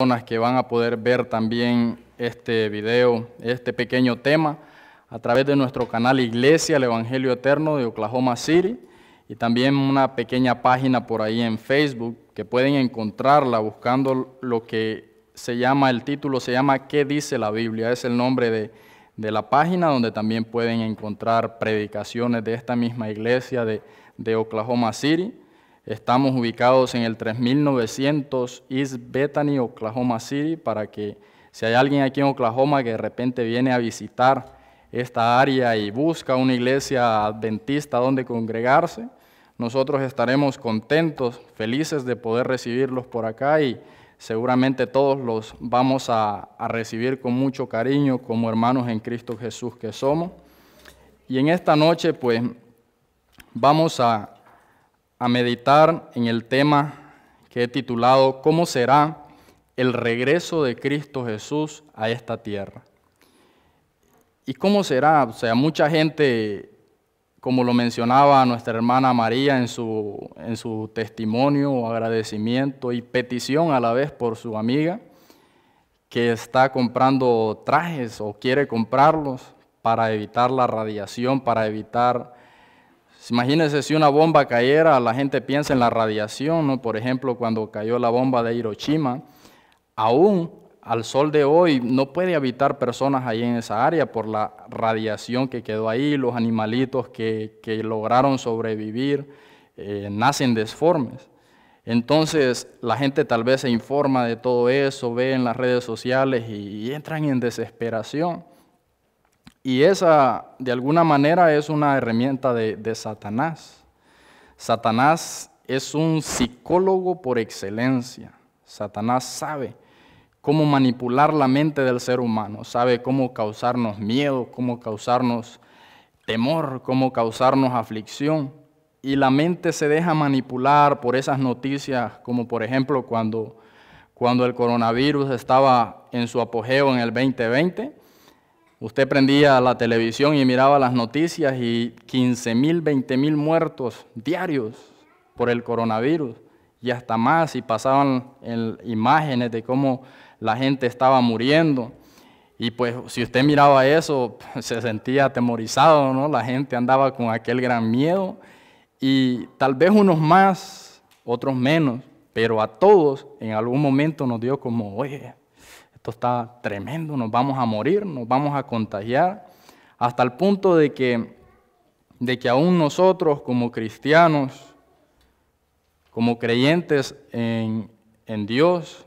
personas que van a poder ver también este video, este pequeño tema, a través de nuestro canal Iglesia, el Evangelio Eterno de Oklahoma City, y también una pequeña página por ahí en Facebook, que pueden encontrarla buscando lo que se llama, el título se llama ¿Qué dice la Biblia? Es el nombre de la página, donde también pueden encontrar predicaciones de esta misma iglesia de Oklahoma City. Estamos ubicados en el 3900 East Bethany, Oklahoma City, para que si hay alguien aquí en Oklahoma que de repente viene a visitar esta área y busca una iglesia adventista donde congregarse, nosotros estaremos contentos, felices de poder recibirlos por acá, y seguramente todos los vamos a recibir con mucho cariño como hermanos en Cristo Jesús que somos. Y en esta noche pues vamos a meditar en el tema que he titulado ¿Cómo será el regreso de Cristo Jesús a esta tierra? ¿Y cómo será? O sea, mucha gente, como lo mencionaba nuestra hermana María en su testimonio o agradecimiento y petición a la vez por su amiga, que está comprando trajes o quiere comprarlos para evitar la radiación, para evitar... Imagínense si una bomba cayera, la gente piensa en la radiación, ¿no? Por ejemplo, cuando cayó la bomba de Hiroshima, aún al sol de hoy no puede habitar personas ahí en esa área por la radiación que quedó ahí. Los animalitos que lograron sobrevivir nacen desformes. Entonces la gente tal vez se informa de todo eso, ve en las redes sociales y entran en desesperación. Y esa, de alguna manera, es una herramienta de Satanás. Satanás es un psicólogo por excelencia. Satanás sabe cómo manipular la mente del ser humano, sabe cómo causarnos miedo, cómo causarnos temor, cómo causarnos aflicción. Y la mente se deja manipular por esas noticias, como por ejemplo cuando el coronavirus estaba en su apogeo en el 2020, usted prendía la televisión y miraba las noticias y 15,000, 20,000 muertos diarios por el coronavirus y hasta más, y pasaban imágenes de cómo la gente estaba muriendo. Y pues si usted miraba eso, se sentía atemorizado, ¿no? La gente andaba con aquel gran miedo, y tal vez unos más, otros menos, pero a todos en algún momento nos dio como, oye, esto está tremendo, nos vamos a morir, nos vamos a contagiar, hasta el punto de que aún nosotros como cristianos, como creyentes en Dios,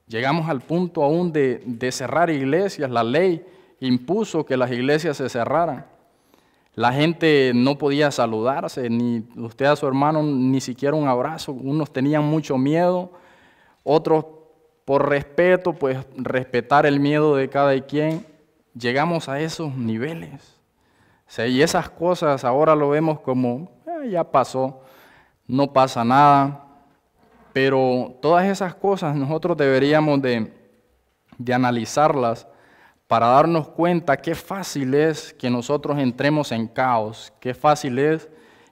llegamos al punto aún de cerrar iglesias. La ley impuso que las iglesias se cerraran. La gente no podía saludarse, ni usted a su hermano, ni siquiera un abrazo. Unos tenían mucho miedo, otros por respeto, pues respetar el miedo de cada quien. Llegamos a esos niveles. O sea, y esas cosas ahora lo vemos como, ya pasó, no pasa nada. Pero todas esas cosas nosotros deberíamos de analizarlas para darnos cuenta qué fácil es que nosotros entremos en caos, qué fácil es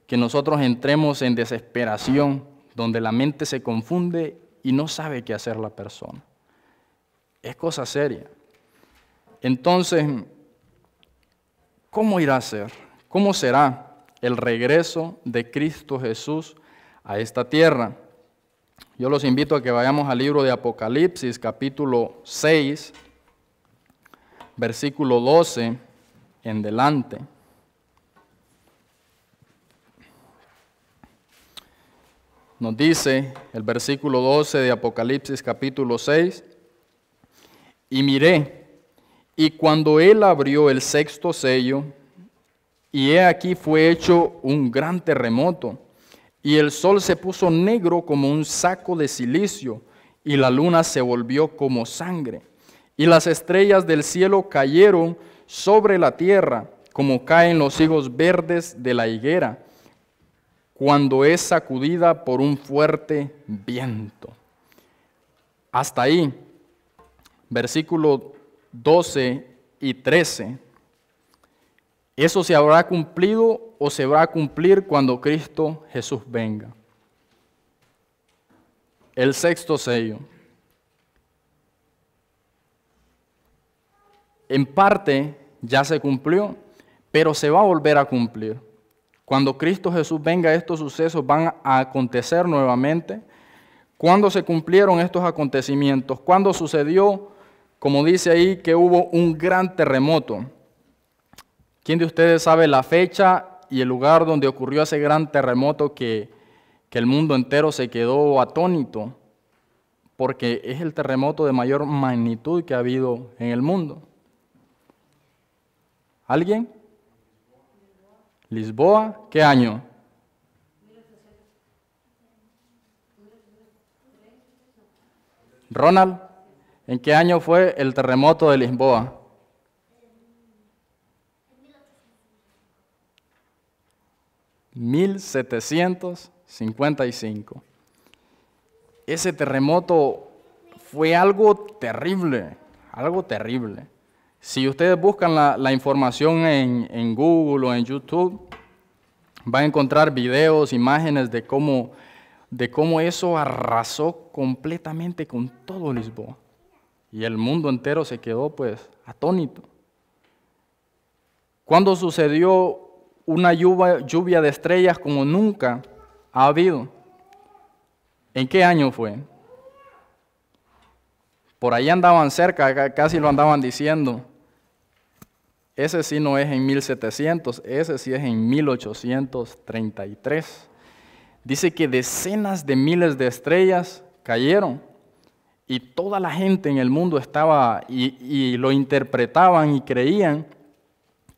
que nosotros entremos en desesperación, donde la mente se confunde y no sabe qué hacer la persona. Es cosa seria. Entonces, ¿cómo irá a ser? ¿Cómo será el regreso de Cristo Jesús a esta tierra? Yo los invito a que vayamos al libro de Apocalipsis, capítulo 6, versículo 12 en delante. Nos dice el versículo 12 de Apocalipsis capítulo 6, y miré, y cuando él abrió el sexto sello, y he aquí fue hecho un gran terremoto, y el sol se puso negro como un saco de cilicio, y la luna se volvió como sangre, y las estrellas del cielo cayeron sobre la tierra, como caen los higos verdes de la higuera, cuando es sacudida por un fuerte viento. Hasta ahí, versículo 12 y 13. Eso se habrá cumplido o se va a cumplir cuando Cristo Jesús venga. El sexto sello. en parte ya se cumplió, pero se va a volver a cumplir. Cuando Cristo Jesús venga, estos sucesos van a acontecer nuevamente. ¿Cuándo se cumplieron estos acontecimientos? ¿Cuándo sucedió, como dice ahí, que hubo un gran terremoto? ¿Quién de ustedes sabe la fecha y el lugar donde ocurrió ese gran terremoto que el mundo entero se quedó atónito? Porque es el terremoto de mayor magnitud que ha habido en el mundo. ¿Alguien? Lisboa, ¿qué año? Ronald, ¿en qué año fue el terremoto de Lisboa? ¿1755? Ese terremoto fue algo terrible, algo terrible. Si ustedes buscan la información en Google o en YouTube, van a encontrar videos, imágenes de cómo eso arrasó completamente con todo Lisboa. Y el mundo entero se quedó pues atónito. ¿Cuándo sucedió una lluvia de estrellas como nunca ha habido? ¿En qué año fue? Por ahí andaban cerca, casi lo andaban diciendo. Ese sí no es en 1700, ese sí es en 1833. Dice que decenas de miles de estrellas cayeron y toda la gente en el mundo estaba y lo interpretaban y creían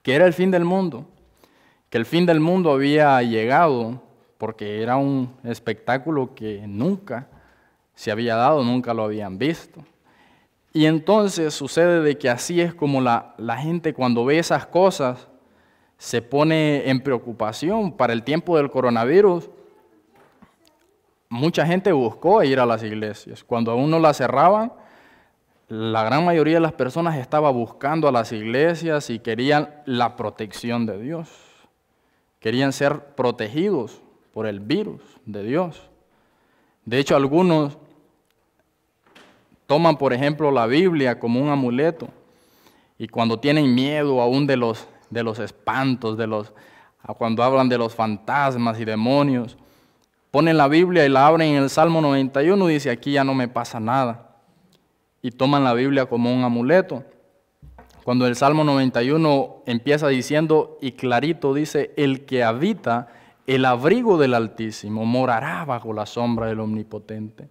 que era el fin del mundo, que el fin del mundo había llegado porque era un espectáculo que nunca se había dado, nunca lo habían visto. Y entonces sucede de que así es como la gente cuando ve esas cosas se pone en preocupación. Para el tiempo del coronavirus, mucha gente buscó ir a las iglesias. Cuando aún no las cerraban, la gran mayoría de las personas estaba buscando a las iglesias y querían la protección de Dios. Querían ser protegidos por el virus de Dios. De hecho, algunos toman, por ejemplo, la Biblia como un amuleto y cuando tienen miedo aún de los espantos, cuando hablan de los fantasmas y demonios, ponen la Biblia y la abren en el Salmo 91 y dice, aquí ya no me pasa nada. Y toman la Biblia como un amuleto. Cuando el Salmo 91 empieza diciendo, y clarito dice, el que habita el abrigo del Altísimo morará bajo la sombra del Omnipotente.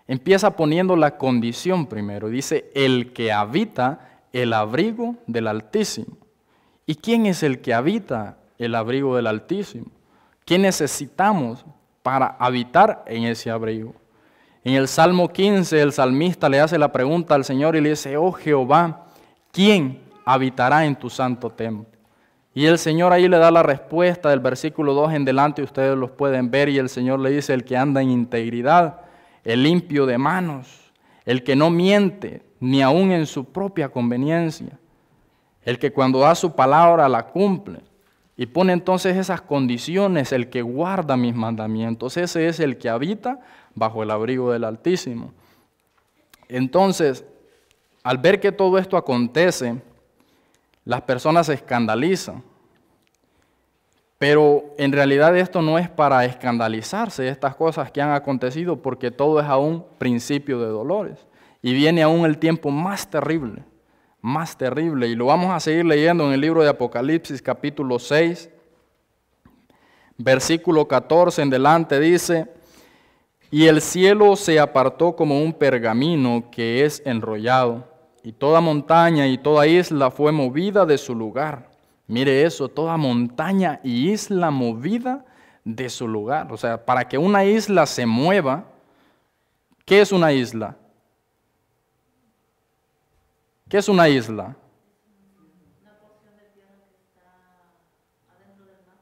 Empieza poniendo la condición primero. Dice, el que habita el abrigo del Altísimo. ¿Y quién es el que habita el abrigo del Altísimo? ¿Qué necesitamos para habitar en ese abrigo? En el Salmo 15, el salmista le hace la pregunta al Señor y le dice, oh Jehová, ¿quién habitará en tu santo templo? Y el Señor ahí le da la respuesta del versículo 2 en delante, ustedes los pueden ver, y el Señor le dice, el que anda en integridad, el limpio de manos, el que no miente, ni aun en su propia conveniencia, el que cuando da su palabra la cumple, y pone entonces esas condiciones, el que guarda mis mandamientos, ese es el que habita bajo el abrigo del Altísimo. Entonces, al ver que todo esto acontece, las personas se escandalizan. Pero en realidad esto no es para escandalizarse, estas cosas que han acontecido, porque todo es aún principio de dolores. Y viene aún el tiempo más terrible, y lo vamos a seguir leyendo en el libro de Apocalipsis, capítulo 6, versículo 14 en delante, dice, y el cielo se apartó como un pergamino que es enrollado, y toda montaña y toda isla fue movida de su lugar. Mire eso, toda montaña y isla movida de su lugar. O sea, para que una isla se mueva, ¿qué es una isla? ¿Qué es una isla? Una porción de tierra que está adentro del mar.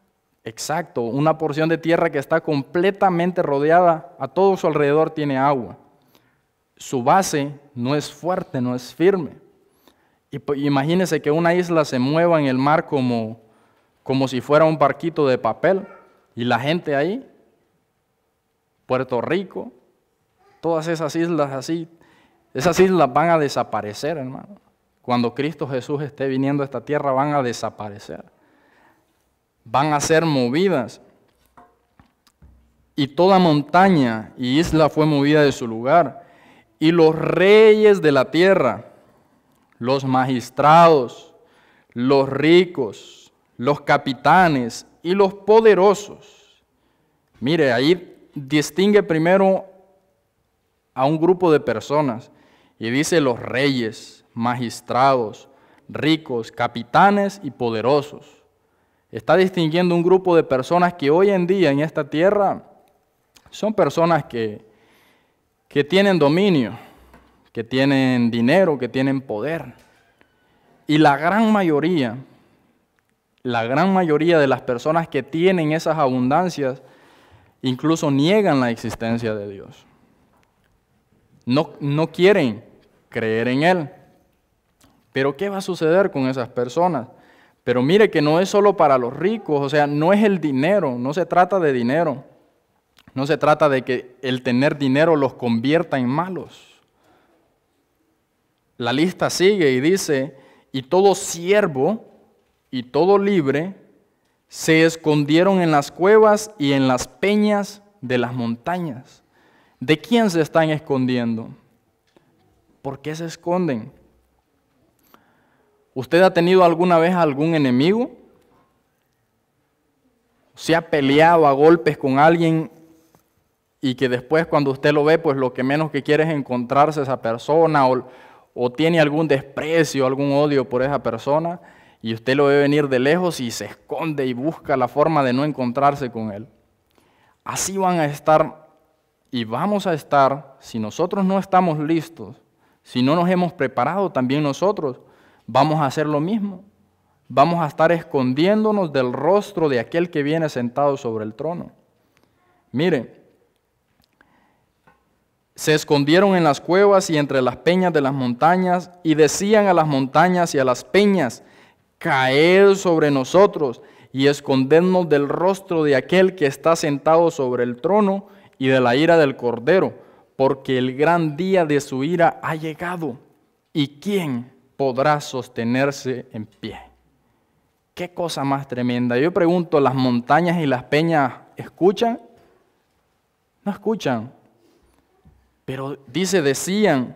Exacto, una porción de tierra que está completamente rodeada, a todo su alrededor tiene agua. Su base no es fuerte, no es firme. Imagínense que una isla se mueva en el mar como si fuera un barquito de papel, y la gente ahí, Puerto Rico, todas esas islas así, esas islas van a desaparecer, hermano. cuando Cristo Jesús esté viniendo a esta tierra, van a desaparecer. Van a ser movidas. Y toda montaña y isla fue movida de su lugar. Y los reyes de la tierra, los magistrados, los ricos, los capitanes y los poderosos. Mire, ahí distingue primero a un grupo de personas y dice los reyes, magistrados, ricos, capitanes y poderosos. Está distinguiendo un grupo de personas que hoy en día en esta tierra son personas que tienen dominio, que tienen dinero, que tienen poder. Y la gran mayoría de las personas que tienen esas abundancias incluso niegan la existencia de Dios. No quieren creer en Él. Pero ¿qué va a suceder con esas personas? Pero mire que no es solo para los ricos, o sea, no es el dinero, no se trata de dinero. No se trata de que el tener dinero los convierta en malos. La lista sigue y dice, y todo siervo y todo libre se escondieron en las cuevas y en las peñas de las montañas. ¿De quién se están escondiendo? ¿Por qué se esconden? ¿Usted ha tenido alguna vez algún enemigo? ¿Se ha peleado a golpes con alguien y que después cuando usted lo ve, pues lo que menos que quiere es encontrarse a esa persona o tiene algún desprecio, algún odio por esa persona y usted lo ve venir de lejos y se esconde y busca la forma de no encontrarse con él? Así van a estar y vamos a estar si nosotros no estamos listos, si no nos hemos preparado también nosotros, vamos a hacer lo mismo. Vamos a estar escondiéndonos del rostro de aquel que viene sentado sobre el trono. Mire, se escondieron en las cuevas y entre las peñas de las montañas y decían a las montañas y a las peñas, caed sobre nosotros y escondernos del rostro de aquel que está sentado sobre el trono y de la ira del Cordero, porque el gran día de su ira ha llegado. ¿Y quién podrá sostenerse en pie? Qué cosa más tremenda. Yo pregunto, ¿las montañas y las peñas escuchan? No escuchan. Pero dice, decían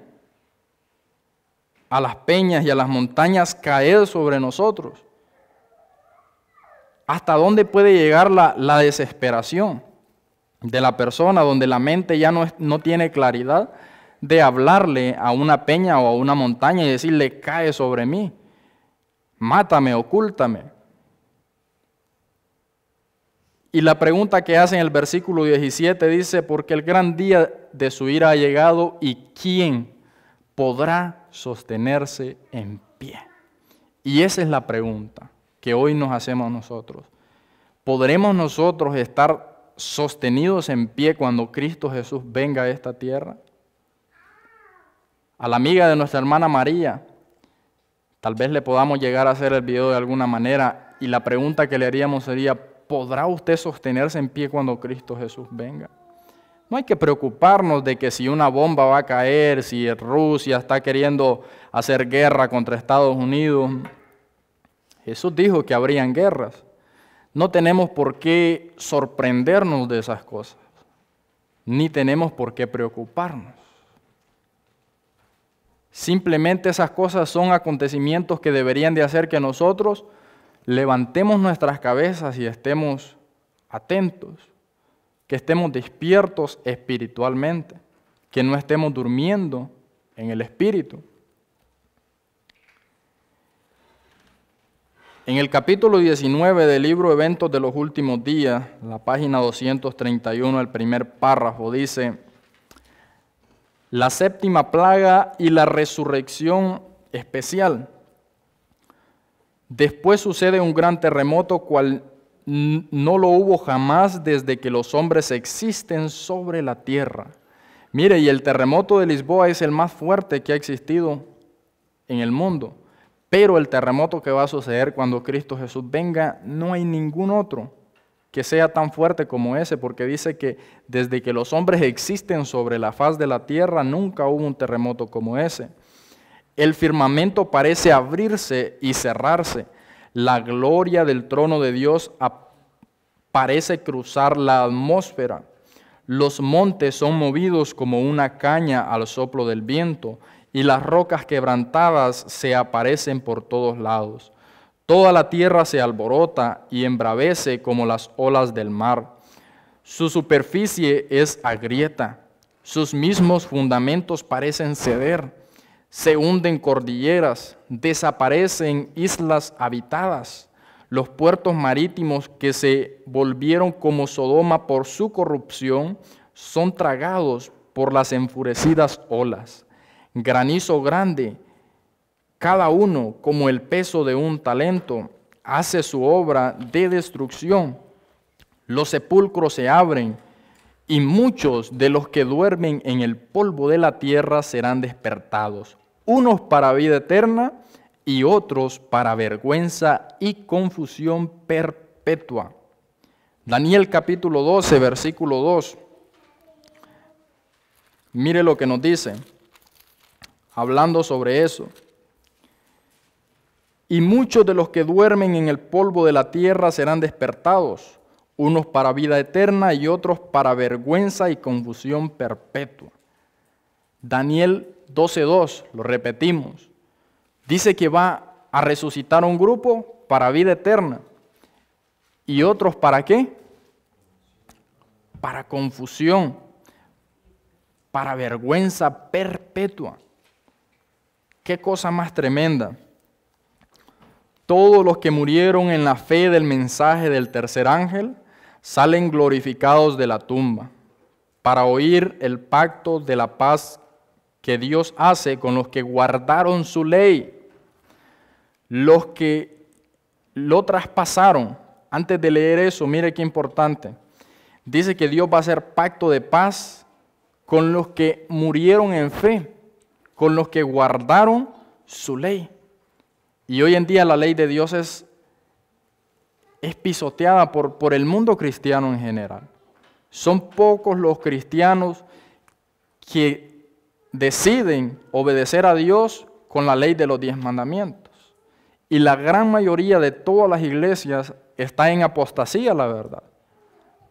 a las peñas y a las montañas, caed sobre nosotros. ¿Hasta dónde puede llegar la desesperación de la persona donde la mente ya no tiene claridad de hablarle a una peña o a una montaña y decirle, cae sobre mí, mátame, ocúltame? Y la pregunta que hace en el versículo 17 dice, porque el gran día de su ira ha llegado y ¿quién podrá sostenerse en pie? Y esa es la pregunta que hoy nos hacemos nosotros. ¿Podremos nosotros estar sostenidos en pie cuando Cristo Jesús venga a esta tierra? A la amiga de nuestra hermana María, tal vez le podamos llegar a hacer el video de alguna manera y la pregunta que le haríamos sería, ¿podrá usted sostenerse en pie cuando Cristo Jesús venga? No hay que preocuparnos de que si una bomba va a caer, si Rusia está queriendo hacer guerra contra Estados Unidos. Jesús dijo que habrían guerras. No tenemos por qué sorprendernos de esas cosas, ni tenemos por qué preocuparnos. Simplemente esas cosas son acontecimientos que deberían de hacer que nosotros levantemos nuestras cabezas y estemos atentos, que estemos despiertos espiritualmente, que no estemos durmiendo en el espíritu. En el capítulo 19 del libro Eventos de los Últimos Días, la página 231, el primer párrafo, dice, la séptima plaga y la resurrección especial. Después sucede un gran terremoto, cual no lo hubo jamás desde que los hombres existen sobre la tierra. Mire, y el terremoto de Lisboa es el más fuerte que ha existido en el mundo. Pero el terremoto que va a suceder cuando Cristo Jesús venga, no hay ningún otro que sea tan fuerte como ese, porque dice que desde que los hombres existen sobre la faz de la tierra, nunca hubo un terremoto como ese. El firmamento parece abrirse y cerrarse. La gloria del trono de Dios parece cruzar la atmósfera. Los montes son movidos como una caña al soplo del viento, y las rocas quebrantadas se aparecen por todos lados. Toda la tierra se alborota y embravece como las olas del mar. Su superficie es agrieta, sus mismos fundamentos parecen ceder. Se hunden cordilleras, desaparecen islas habitadas. Los puertos marítimos que se volvieron como Sodoma por su corrupción son tragados por las enfurecidas olas. Granizo grande, cada uno como el peso de un talento, hace su obra de destrucción. Los sepulcros se abren y muchos de los que duermen en el polvo de la tierra serán despertados, unos para vida eterna y otros para vergüenza y confusión perpetua. Daniel capítulo 12, versículo 2. Mire lo que nos dice, hablando sobre eso. Y muchos de los que duermen en el polvo de la tierra serán despertados, unos para vida eterna y otros para vergüenza y confusión perpetua. Daniel 12:2, lo repetimos, dice que va a resucitar un grupo para vida eterna. ¿Y otros para qué? Para confusión, para vergüenza perpetua. ¿Qué cosa más tremenda? Todos los que murieron en la fe del mensaje del tercer ángel salen glorificados de la tumba para oír el pacto de la paz que Dios hace con los que guardaron su ley. Los que lo traspasaron. Antes de leer eso, mire qué importante. Dice que Dios va a hacer pacto de paz con los que murieron en fe, con los que guardaron su ley. Y hoy en día la ley de Dios es pisoteada por el mundo cristiano en general. Son pocos los cristianos que deciden obedecer a Dios con la ley de los 10 mandamientos. Y la gran mayoría de todas las iglesias está en apostasía, la verdad,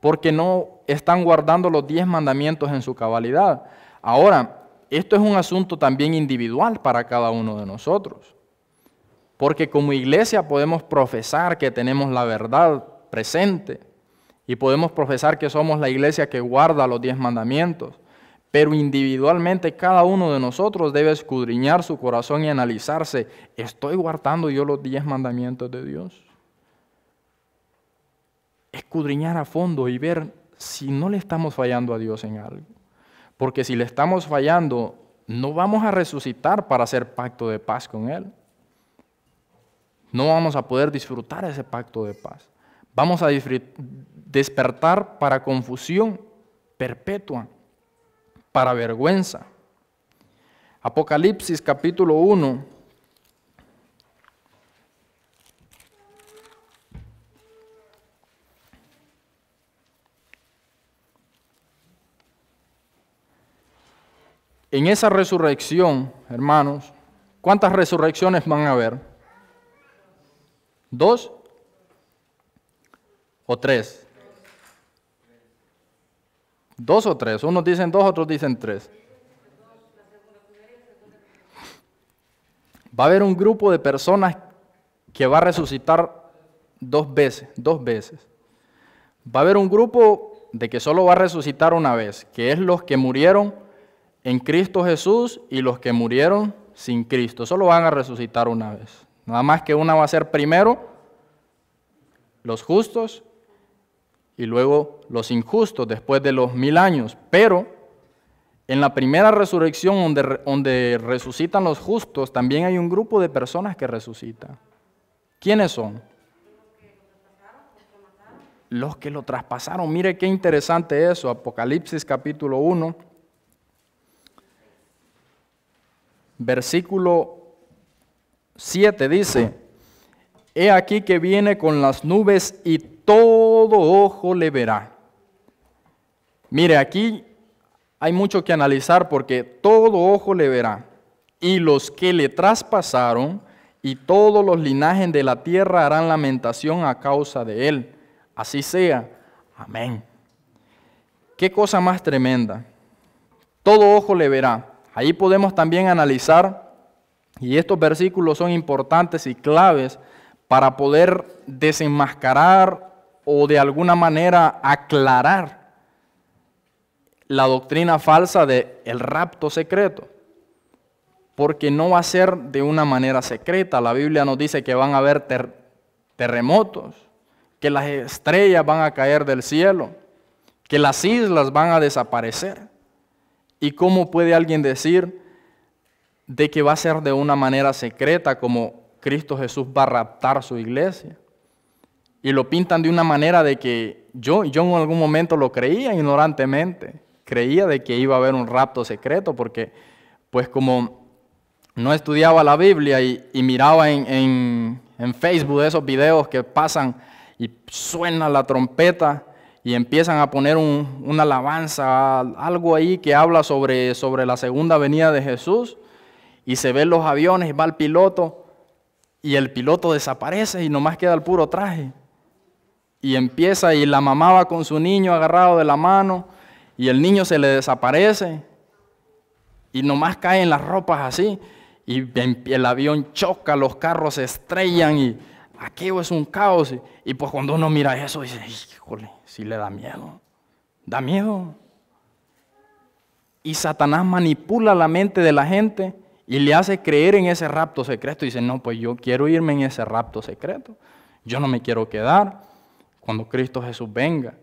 porque no están guardando los 10 mandamientos en su cabalidad. Ahora, esto es un asunto también individual para cada uno de nosotros. Porque como iglesia podemos profesar que tenemos la verdad presente y podemos profesar que somos la iglesia que guarda los 10 mandamientos, pero individualmente cada uno de nosotros debe escudriñar su corazón y analizarse, ¿estoy guardando yo los 10 mandamientos de Dios? Escudriñar a fondo y ver si no le estamos fallando a Dios en algo. Porque si le estamos fallando, no vamos a resucitar para hacer pacto de paz con Él. No vamos a poder disfrutar ese pacto de paz. Vamos a despertar para confusión perpetua, para vergüenza. Apocalipsis capítulo 1. En esa resurrección, hermanos, ¿cuántas resurrecciones van a haber? ¿2 o 3? 2 o 3. Unos dicen 2, otros dicen 3. Va a haber un grupo de personas que va a resucitar 2 veces. Va a haber un grupo de que solo va a resucitar una vez, que es los que murieron en Cristo Jesús y los que murieron sin Cristo. Solo van a resucitar una vez. Nada más que una va a ser primero los justos y luego los injustos después de los 1000 años. Pero en la primera resurrección donde resucitan los justos, también hay un grupo de personas que resucitan. ¿Quiénes son? Los que lo traspasaron. Mire qué interesante eso. Apocalipsis capítulo 1, versículo 7 dice: He aquí que viene con las nubes y todo ojo le verá. Mire, aquí hay mucho que analizar porque todo ojo le verá. y los que le traspasaron, y todos los linajes de la tierra harán lamentación a causa de él. Así sea. Amén. Qué cosa más tremenda. Todo ojo le verá. Ahí podemos también analizar, y estos versículos son importantes y claves para poder desenmascarar o de alguna manera aclarar la doctrina falsa del rapto secreto. Porque no va a ser de una manera secreta. La Biblia nos dice que van a haber terremotos, que las estrellas van a caer del cielo, que las islas van a desaparecer. ¿Y cómo puede alguien decir de que va a ser de una manera secreta como Cristo Jesús va a raptar su iglesia? Y lo pintan de una manera de que yo en algún momento lo creía ignorantemente. Creía de que iba a haber un rapto secreto porque pues como no estudiaba la Biblia y miraba en Facebook esos videos que pasan y suena la trompeta y empiezan a poner una alabanza, algo ahí que habla sobre la segunda venida de Jesús, y se ven los aviones, va el piloto y el piloto desaparece y nomás queda el puro traje. Y empieza y la mamá va con su niño agarrado de la mano y el niño se le desaparece y nomás caen las ropas así. Y el avión choca, los carros se estrellan y aquello es un caos. Y pues cuando uno mira eso dice, híjole, sí le da miedo. Da miedo. Y Satanás manipula la mente de la gente y le hace creer en ese rapto secreto. Y dice, no, pues yo quiero irme en ese rapto secreto. Yo no me quiero quedar cuando Cristo Jesús venga.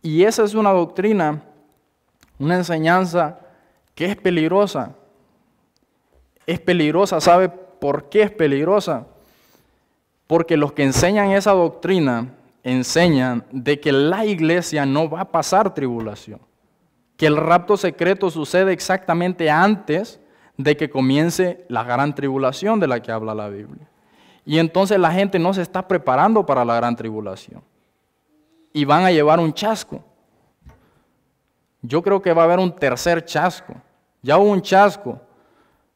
Y esa es una doctrina, una enseñanza que es peligrosa. Es peligrosa, ¿sabe por qué es peligrosa? Porque los que enseñan esa doctrina enseñan de que la iglesia no va a pasar tribulación, que el rapto secreto sucede exactamente antes de que comience la gran tribulación de la que habla la Biblia. Y entonces la gente no se está preparando para la gran tribulación y van a llevar un chasco. Yo creo que va a haber un tercer chasco. Ya hubo un chasco.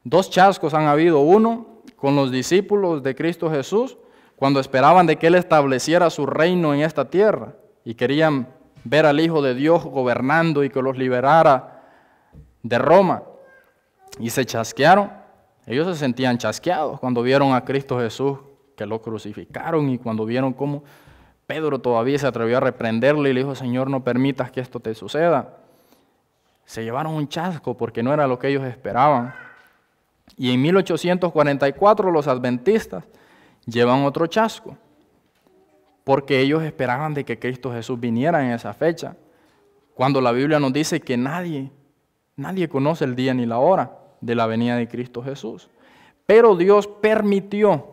2 chascos han habido. Uno con los discípulos de Cristo Jesús, cuando esperaban de que Él estableciera su reino en esta tierra y querían ver al Hijo de Dios gobernando y que los liberara de Roma. Y se chasquearon. Ellos se sentían chasqueados cuando vieron a Cristo Jesús que lo crucificaron y cuando vieron cómo Pedro todavía se atrevió a reprenderle y le dijo, Señor, no permitas que esto te suceda. Se llevaron un chasco porque no era lo que ellos esperaban. Y en 1844 los adventistas llevan otro chasco, porque ellos esperaban de que Cristo Jesús viniera en esa fecha, cuando la Biblia nos dice que nadie conoce el día ni la hora de la venida de Cristo Jesús. Pero Dios permitió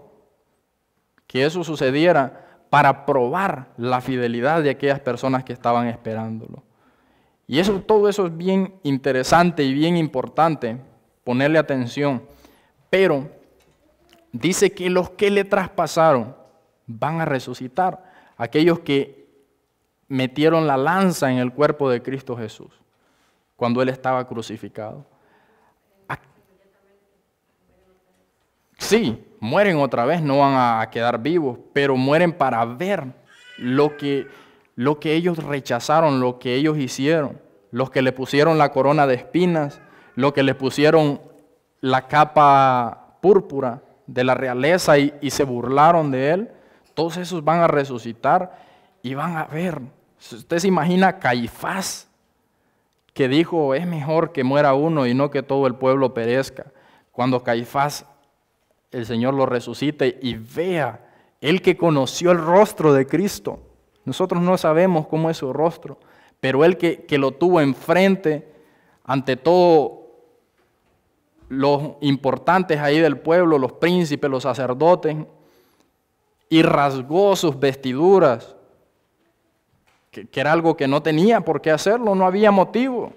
que eso sucediera para probar la fidelidad de aquellas personas que estaban esperándolo. Y todo eso es bien interesante y bien importante ponerle atención. Pero dice que los que le traspasaron van a resucitar. Aquellos que metieron la lanza en el cuerpo de Cristo Jesús cuando Él estaba crucificado. Sí, mueren otra vez, no van a quedar vivos, pero mueren para ver lo que ellos rechazaron, lo que ellos hicieron. Los que le pusieron la corona de espinas, los que le pusieron la capa púrpura de la realeza y se burlaron de Él, todos esos van a resucitar y van a ver. Usted se imagina a Caifás, que dijo, es mejor que muera uno y no que todo el pueblo perezca. Cuando Caifás, el Señor lo resucite y vea, él que conoció el rostro de Cristo. Nosotros no sabemos cómo es su rostro, pero él que lo tuvo enfrente, ante todo los importantes ahí del pueblo, los príncipes, los sacerdotes, y rasgó sus vestiduras, que era algo que no tenía por qué hacerlo, no había motivo.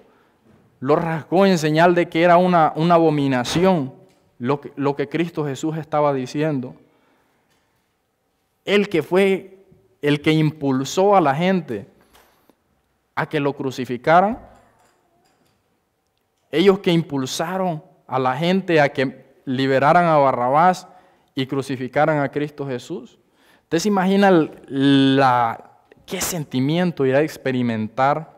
Lo rasgó en señal de que era una abominación lo que Cristo Jesús estaba diciendo. Él que fue el que impulsó a la gente a que lo crucificaran, ellos que impulsaron a la gente a que liberaran a Barrabás y crucificaran a Cristo Jesús? ¿Usted se imagina qué sentimiento irá a experimentar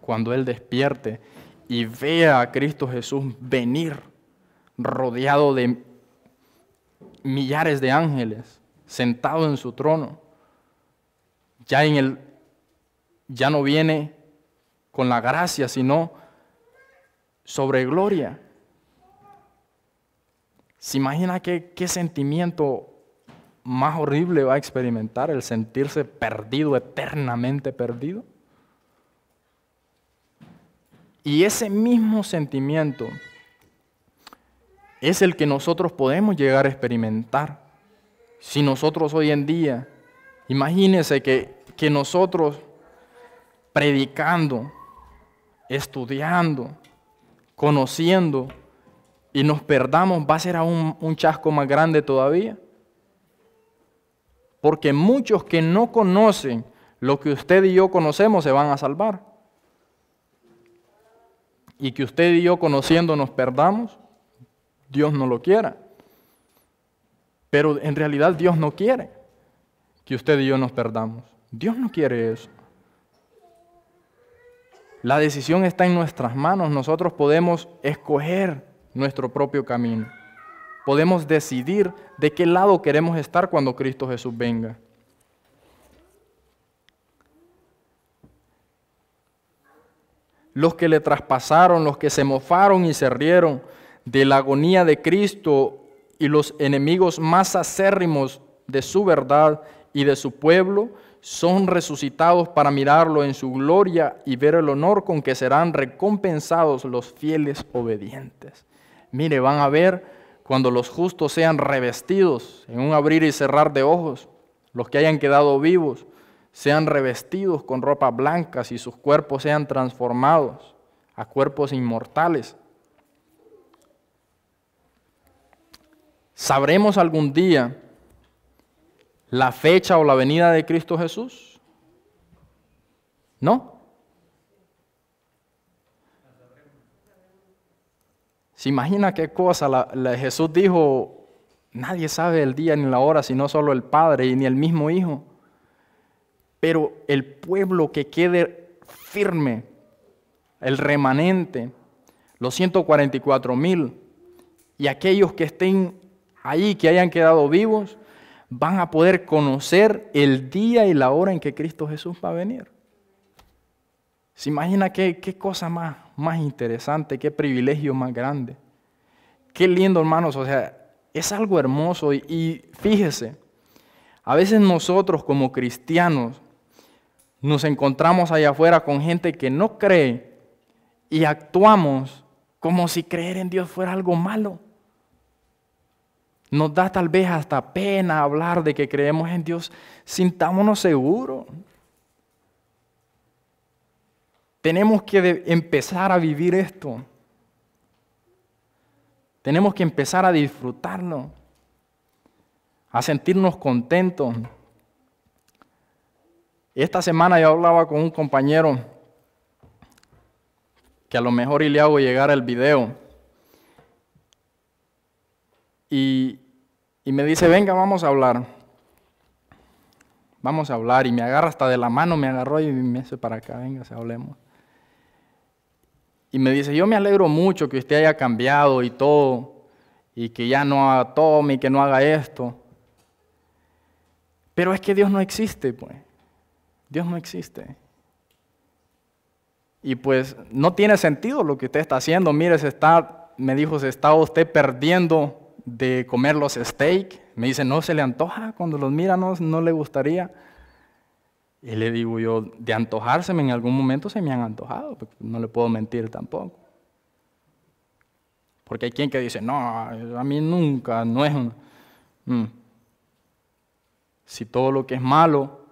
cuando Él despierte y vea a Cristo Jesús venir rodeado de millares de ángeles, sentado en su trono? Ya no viene con la gracia, sino sobre gloria. ¿Se imagina qué sentimiento más horrible va a experimentar el sentirse perdido, eternamente perdido? Y ese mismo sentimiento es el que nosotros podemos llegar a experimentar. Si nosotros hoy en día, imagínense que nosotros predicando, estudiando, conociendo y nos perdamos, va a ser aún un chasco más grande todavía. Porque muchos que no conocen lo que usted y yo conocemos se van a salvar. Y que usted y yo conociendo nos perdamos, Dios no lo quiera. Pero en realidad Dios no quiere que usted y yo nos perdamos. Dios no quiere eso. La decisión está en nuestras manos. Nosotros podemos escoger nuestro propio camino. Podemos decidir de qué lado queremos estar cuando Cristo Jesús venga. Los que le traspasaron, los que se mofaron y se rieron de la agonía de Cristo y los enemigos más acérrimos de su verdad y de su pueblo, son resucitados para mirarlo en su gloria y ver el honor con que serán recompensados los fieles obedientes. Mire, van a ver cuando los justos sean revestidos en un abrir y cerrar de ojos, los que hayan quedado vivos sean revestidos con ropas blancas y sus cuerpos sean transformados a cuerpos inmortales. ¿Sabremos algún día la fecha o la venida de Cristo Jesús? ¿No? ¿Se imagina qué cosa? Jesús dijo, nadie sabe el día ni la hora, sino solo el Padre y ni el mismo Hijo. Pero el pueblo que quede firme, el remanente, los 144,000 y aquellos que estén ahí, que hayan quedado vivos, van a poder conocer el día y la hora en que Cristo Jesús va a venir. ¿Se imagina qué cosa más interesante, qué privilegio más grande? Qué lindo, hermanos, o sea, es algo hermoso y fíjese, a veces nosotros como cristianos nos encontramos allá afuera con gente que no cree y actuamos como si creer en Dios fuera algo malo. Nos da tal vez hasta pena hablar de que creemos en Dios. Sintámonos seguros. Tenemos que empezar a vivir esto. Tenemos que empezar a disfrutarlo, a sentirnos contentos. Esta semana yo hablaba con un compañero que a lo mejor y le hago llegar el video. Y me dice, venga, vamos a hablar. Vamos a hablar. Y me agarra hasta de la mano, me agarró y me dice para acá, venga, hablemos. Y me dice, yo me alegro mucho que usted haya cambiado y todo, y que ya no tome y que no haga esto. Pero es que Dios no existe, pues. Dios no existe. Y pues no tiene sentido lo que usted está haciendo. Mire, me dijo, se está usted perdiendo de comer los steak. Me dice, ¿no se le antoja? Cuando los mira, no le gustaría. Y le digo yo, de antojárseme en algún momento se me han antojado, porque no le puedo mentir tampoco. Porque hay quien que dice, no, a mí nunca, no es Si todo lo que es malo,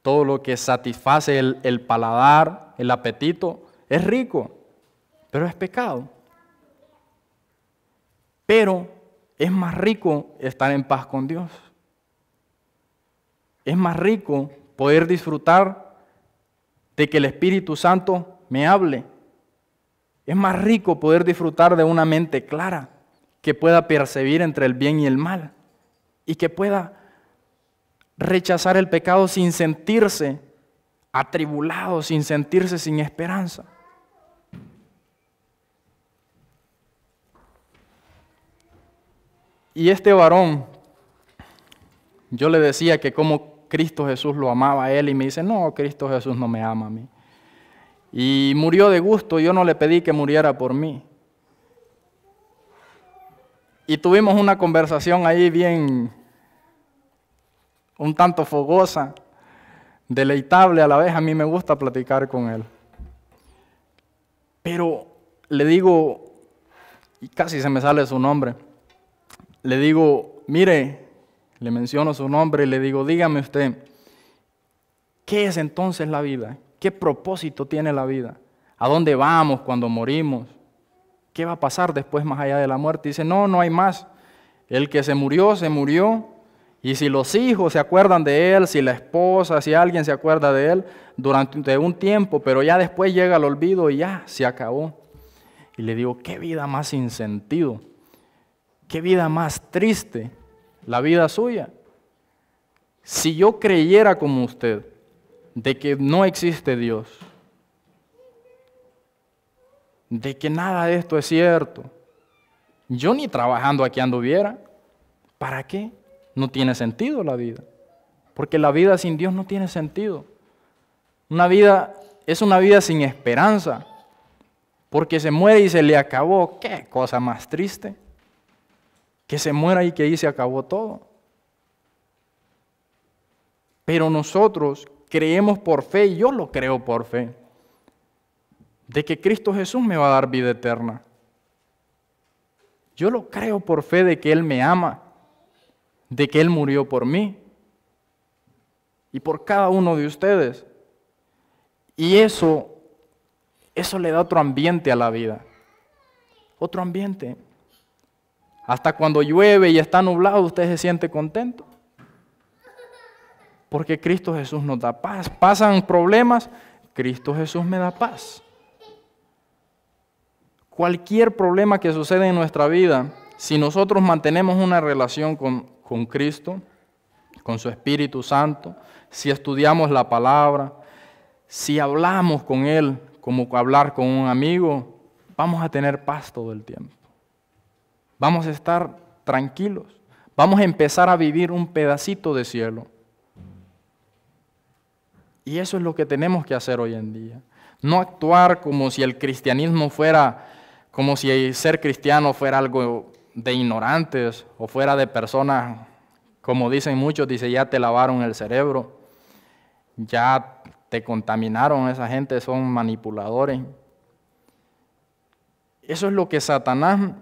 todo lo que satisface el paladar, el apetito, es rico, pero es pecado. Pero es más rico estar en paz con Dios. Es más rico poder disfrutar de que el Espíritu Santo me hable. Es más rico poder disfrutar de una mente clara, que pueda percibir entre el bien y el mal, y que pueda rechazar el pecado sin sentirse atribulado, sin sentirse sin esperanza. Y este varón, yo le decía que como Cristo Jesús lo amaba a él, y me dice, no, Cristo Jesús no me ama a mí. Y murió de gusto, yo no le pedí que muriera por mí. Y tuvimos una conversación ahí bien, un tanto fogosa, deleitable a la vez. A mí me gusta platicar con él. Pero le digo, y casi se me sale su nombre, le digo, mire, le menciono su nombre y le digo, dígame usted, ¿qué es entonces la vida? ¿Qué propósito tiene la vida? ¿A dónde vamos cuando morimos? ¿Qué va a pasar después más allá de la muerte? Dice, no, no hay más. El que se murió, y si los hijos se acuerdan de él, si la esposa, si alguien se acuerda de él, durante un tiempo, pero ya después llega el olvido y ya se acabó. Y le digo, qué vida más sin sentido, qué vida más triste, la vida suya. Si yo creyera como usted, de que no existe Dios, de que nada de esto es cierto, yo ni trabajando aquí anduviera. ¿Para qué? No tiene sentido la vida, porque la vida sin Dios no tiene sentido. Una vida es una vida sin esperanza, porque se muere y se le acabó. ¿Qué cosa más triste? Que se muera y que ahí se acabó todo. Pero nosotros creemos por fe, y yo lo creo por fe, de que Cristo Jesús me va a dar vida eterna. Yo lo creo por fe de que Él me ama, de que Él murió por mí y por cada uno de ustedes. Y eso le da otro ambiente a la vida, otro ambiente. Hasta cuando llueve y está nublado, usted se siente contento, porque Cristo Jesús nos da paz. Pasan problemas, Cristo Jesús me da paz. Cualquier problema que suceda en nuestra vida, si nosotros mantenemos una relación con Cristo, con su Espíritu Santo, si estudiamos la palabra, si hablamos con Él como hablar con un amigo, vamos a tener paz todo el tiempo. Vamos a estar tranquilos. Vamos a empezar a vivir un pedacito de cielo. Y eso es lo que tenemos que hacer hoy en día. No actuar como si el cristianismo fuera, como si ser cristiano fuera algo de ignorantes o fuera de personas, como dicen muchos, dice, ya te lavaron el cerebro, ya te contaminaron, esa gente son manipuladores. Eso es lo que Satanás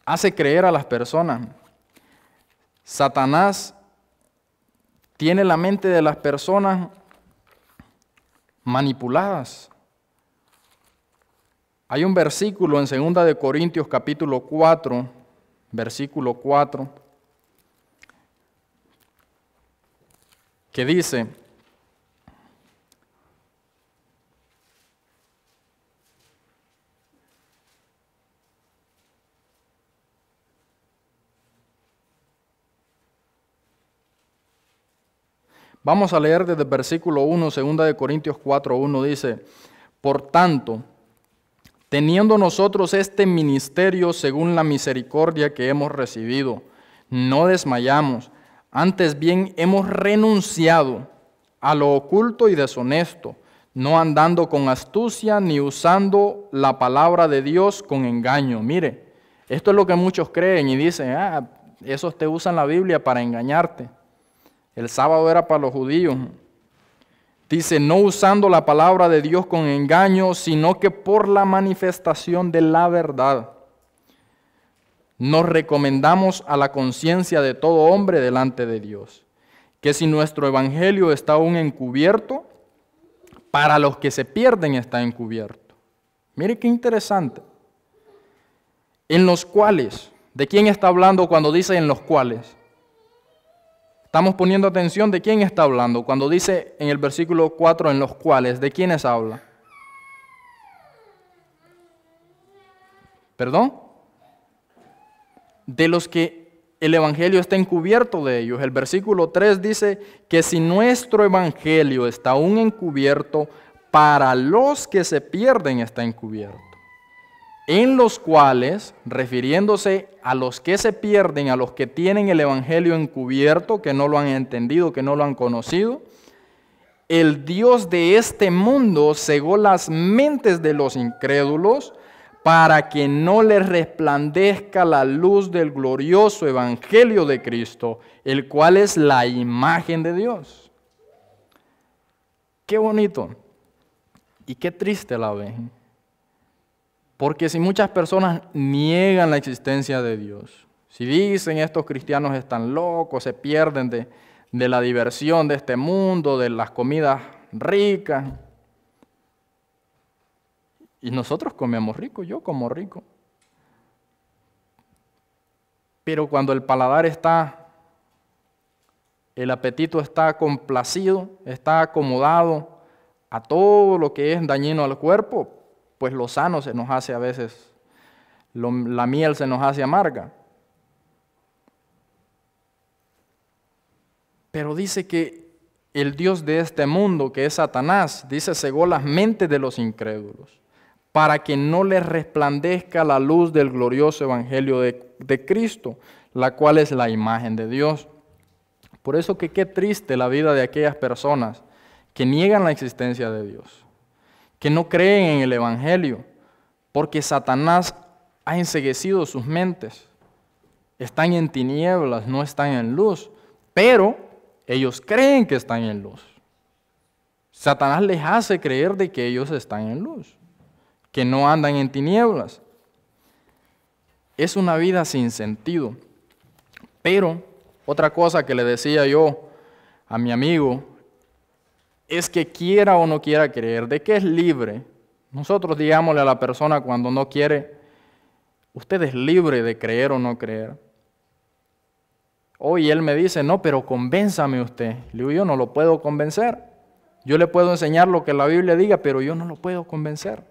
hace creer a las personas. Satanás tiene la mente de las personas manipuladas. Hay un versículo en 2 de Corintios capítulo 4, versículo 4, que dice, vamos a leer desde el versículo 1, 2 de Corintios 4, 1, dice, por tanto, teniendo nosotros este ministerio según la misericordia que hemos recibido, no desmayamos, antes bien hemos renunciado a lo oculto y deshonesto, no andando con astucia ni usando la palabra de Dios con engaño. Mire, esto es lo que muchos creen y dicen, esos te usan la Biblia para engañarte. El sábado era para los judíos. Dice, no usando la palabra de Dios con engaño, sino que por la manifestación de la verdad. Nos recomendamos a la conciencia de todo hombre delante de Dios, que si nuestro evangelio está aún encubierto, para los que se pierden está encubierto. Mire qué interesante. En los cuales, ¿de quién está hablando cuando dice en los cuales? Estamos poniendo atención de quién está hablando. Cuando dice en el versículo 4, en los cuales, ¿de quiénes habla? ¿Perdón? De los que el evangelio está encubierto de ellos. El versículo 3 dice que si nuestro evangelio está aún encubierto, para los que se pierden está encubierto. En los cuales, refiriéndose a los que se pierden, a los que tienen el evangelio encubierto, que no lo han entendido, que no lo han conocido, el Dios de este mundo cegó las mentes de los incrédulos para que no les resplandezca la luz del glorioso evangelio de Cristo, el cual es la imagen de Dios. Qué bonito y qué triste la vez. Porque si muchas personas niegan la existencia de Dios, si dicen estos cristianos están locos, se pierden de la diversión de este mundo, de las comidas ricas, y nosotros comemos rico, yo como rico. Pero cuando el paladar está, el apetito está complacido, está acomodado a todo lo que es dañino al cuerpo, pues lo sano se nos hace a veces, la miel se nos hace amarga. Pero dice que el Dios de este mundo, que es Satanás, dice, cegó las mentes de los incrédulos, para que no les resplandezca la luz del glorioso evangelio de Cristo, la cual es la imagen de Dios. Por eso que qué triste la vida de aquellas personas que niegan la existencia de Dios, que no creen en el evangelio, porque Satanás ha enceguecido sus mentes. Están en tinieblas, no están en luz, pero ellos creen que están en luz. Satanás les hace creer de que ellos están en luz, que no andan en tinieblas. Es una vida sin sentido. Pero otra cosa que le decía yo a mi amigo es que quiera o no quiera creer, de que es libre. Nosotros digámosle a la persona cuando no quiere, usted es libre de creer o no creer. Hoy él me dice, no, pero convénzame usted. Le digo, yo no lo puedo convencer. Yo le puedo enseñar lo que la Biblia diga, pero yo no lo puedo convencer.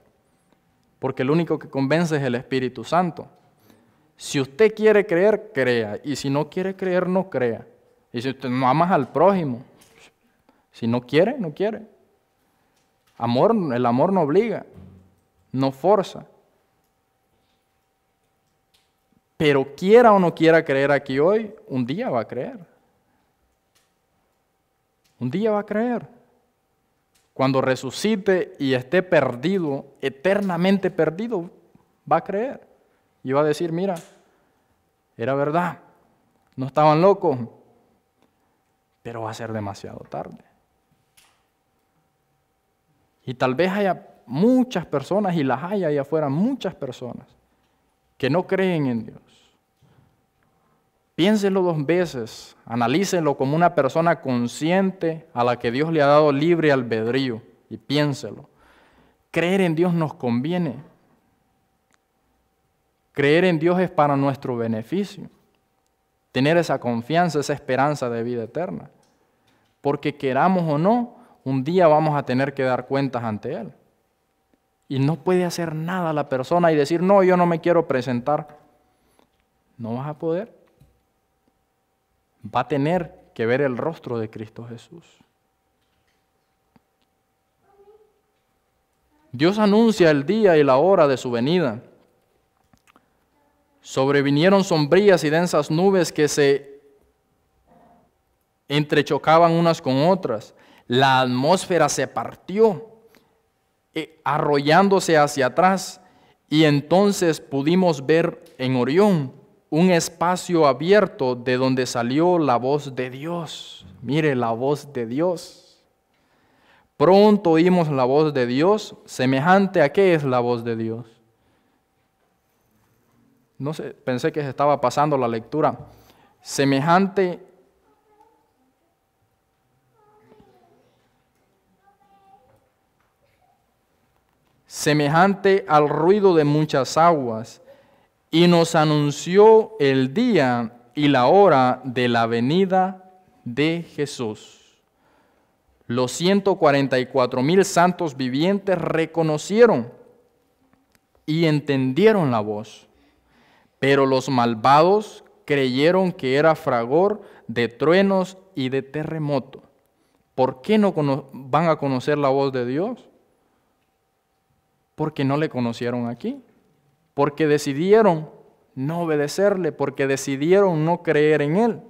Porque el único que convence es el Espíritu Santo. Si usted quiere creer, crea. Y si no quiere creer, no crea. Y si usted no ama al prójimo, si no quiere, no quiere. El amor no obliga, no forza. Pero quiera o no quiera creer aquí hoy, un día va a creer. Un día va a creer. Cuando resucite y esté perdido, eternamente perdido, va a creer. Y va a decir, mira, era verdad, no estaban locos, pero va a ser demasiado tarde. Y tal vez haya muchas personas, y las haya allá afuera, muchas personas, que no creen en Dios. Piénsenlo 2 veces, analícenlo como una persona consciente a la que Dios le ha dado libre albedrío, y piénselo. Creer en Dios nos conviene. Creer en Dios es para nuestro beneficio. Tener esa confianza, esa esperanza de vida eterna. Porque queramos o no, un día vamos a tener que dar cuentas ante Él. Y no puede hacer nada la persona y decir, no, yo no me quiero presentar. No vas a poder. Va a tener que ver el rostro de Cristo Jesús. Dios anuncia el día y la hora de su venida. Sobrevinieron sombrías y densas nubes que se entrechocaban unas con otras. La atmósfera se partió, arrollándose hacia atrás, y entonces pudimos ver en Orión un espacio abierto de donde salió la voz de Dios. Mire, la voz de Dios. Pronto oímos la voz de Dios, semejante a qué es la voz de Dios. No sé, pensé que se estaba pasando la lectura. Semejante al ruido de muchas aguas, y nos anunció el día y la hora de la venida de Jesús. Los 144,000 santos vivientes reconocieron y entendieron la voz. Pero los malvados creyeron que era fragor de truenos y de terremoto. ¿Por qué no van a conocer la voz de Dios? Porque no le conocieron aquí. Porque decidieron no obedecerle, porque decidieron no creer en Él.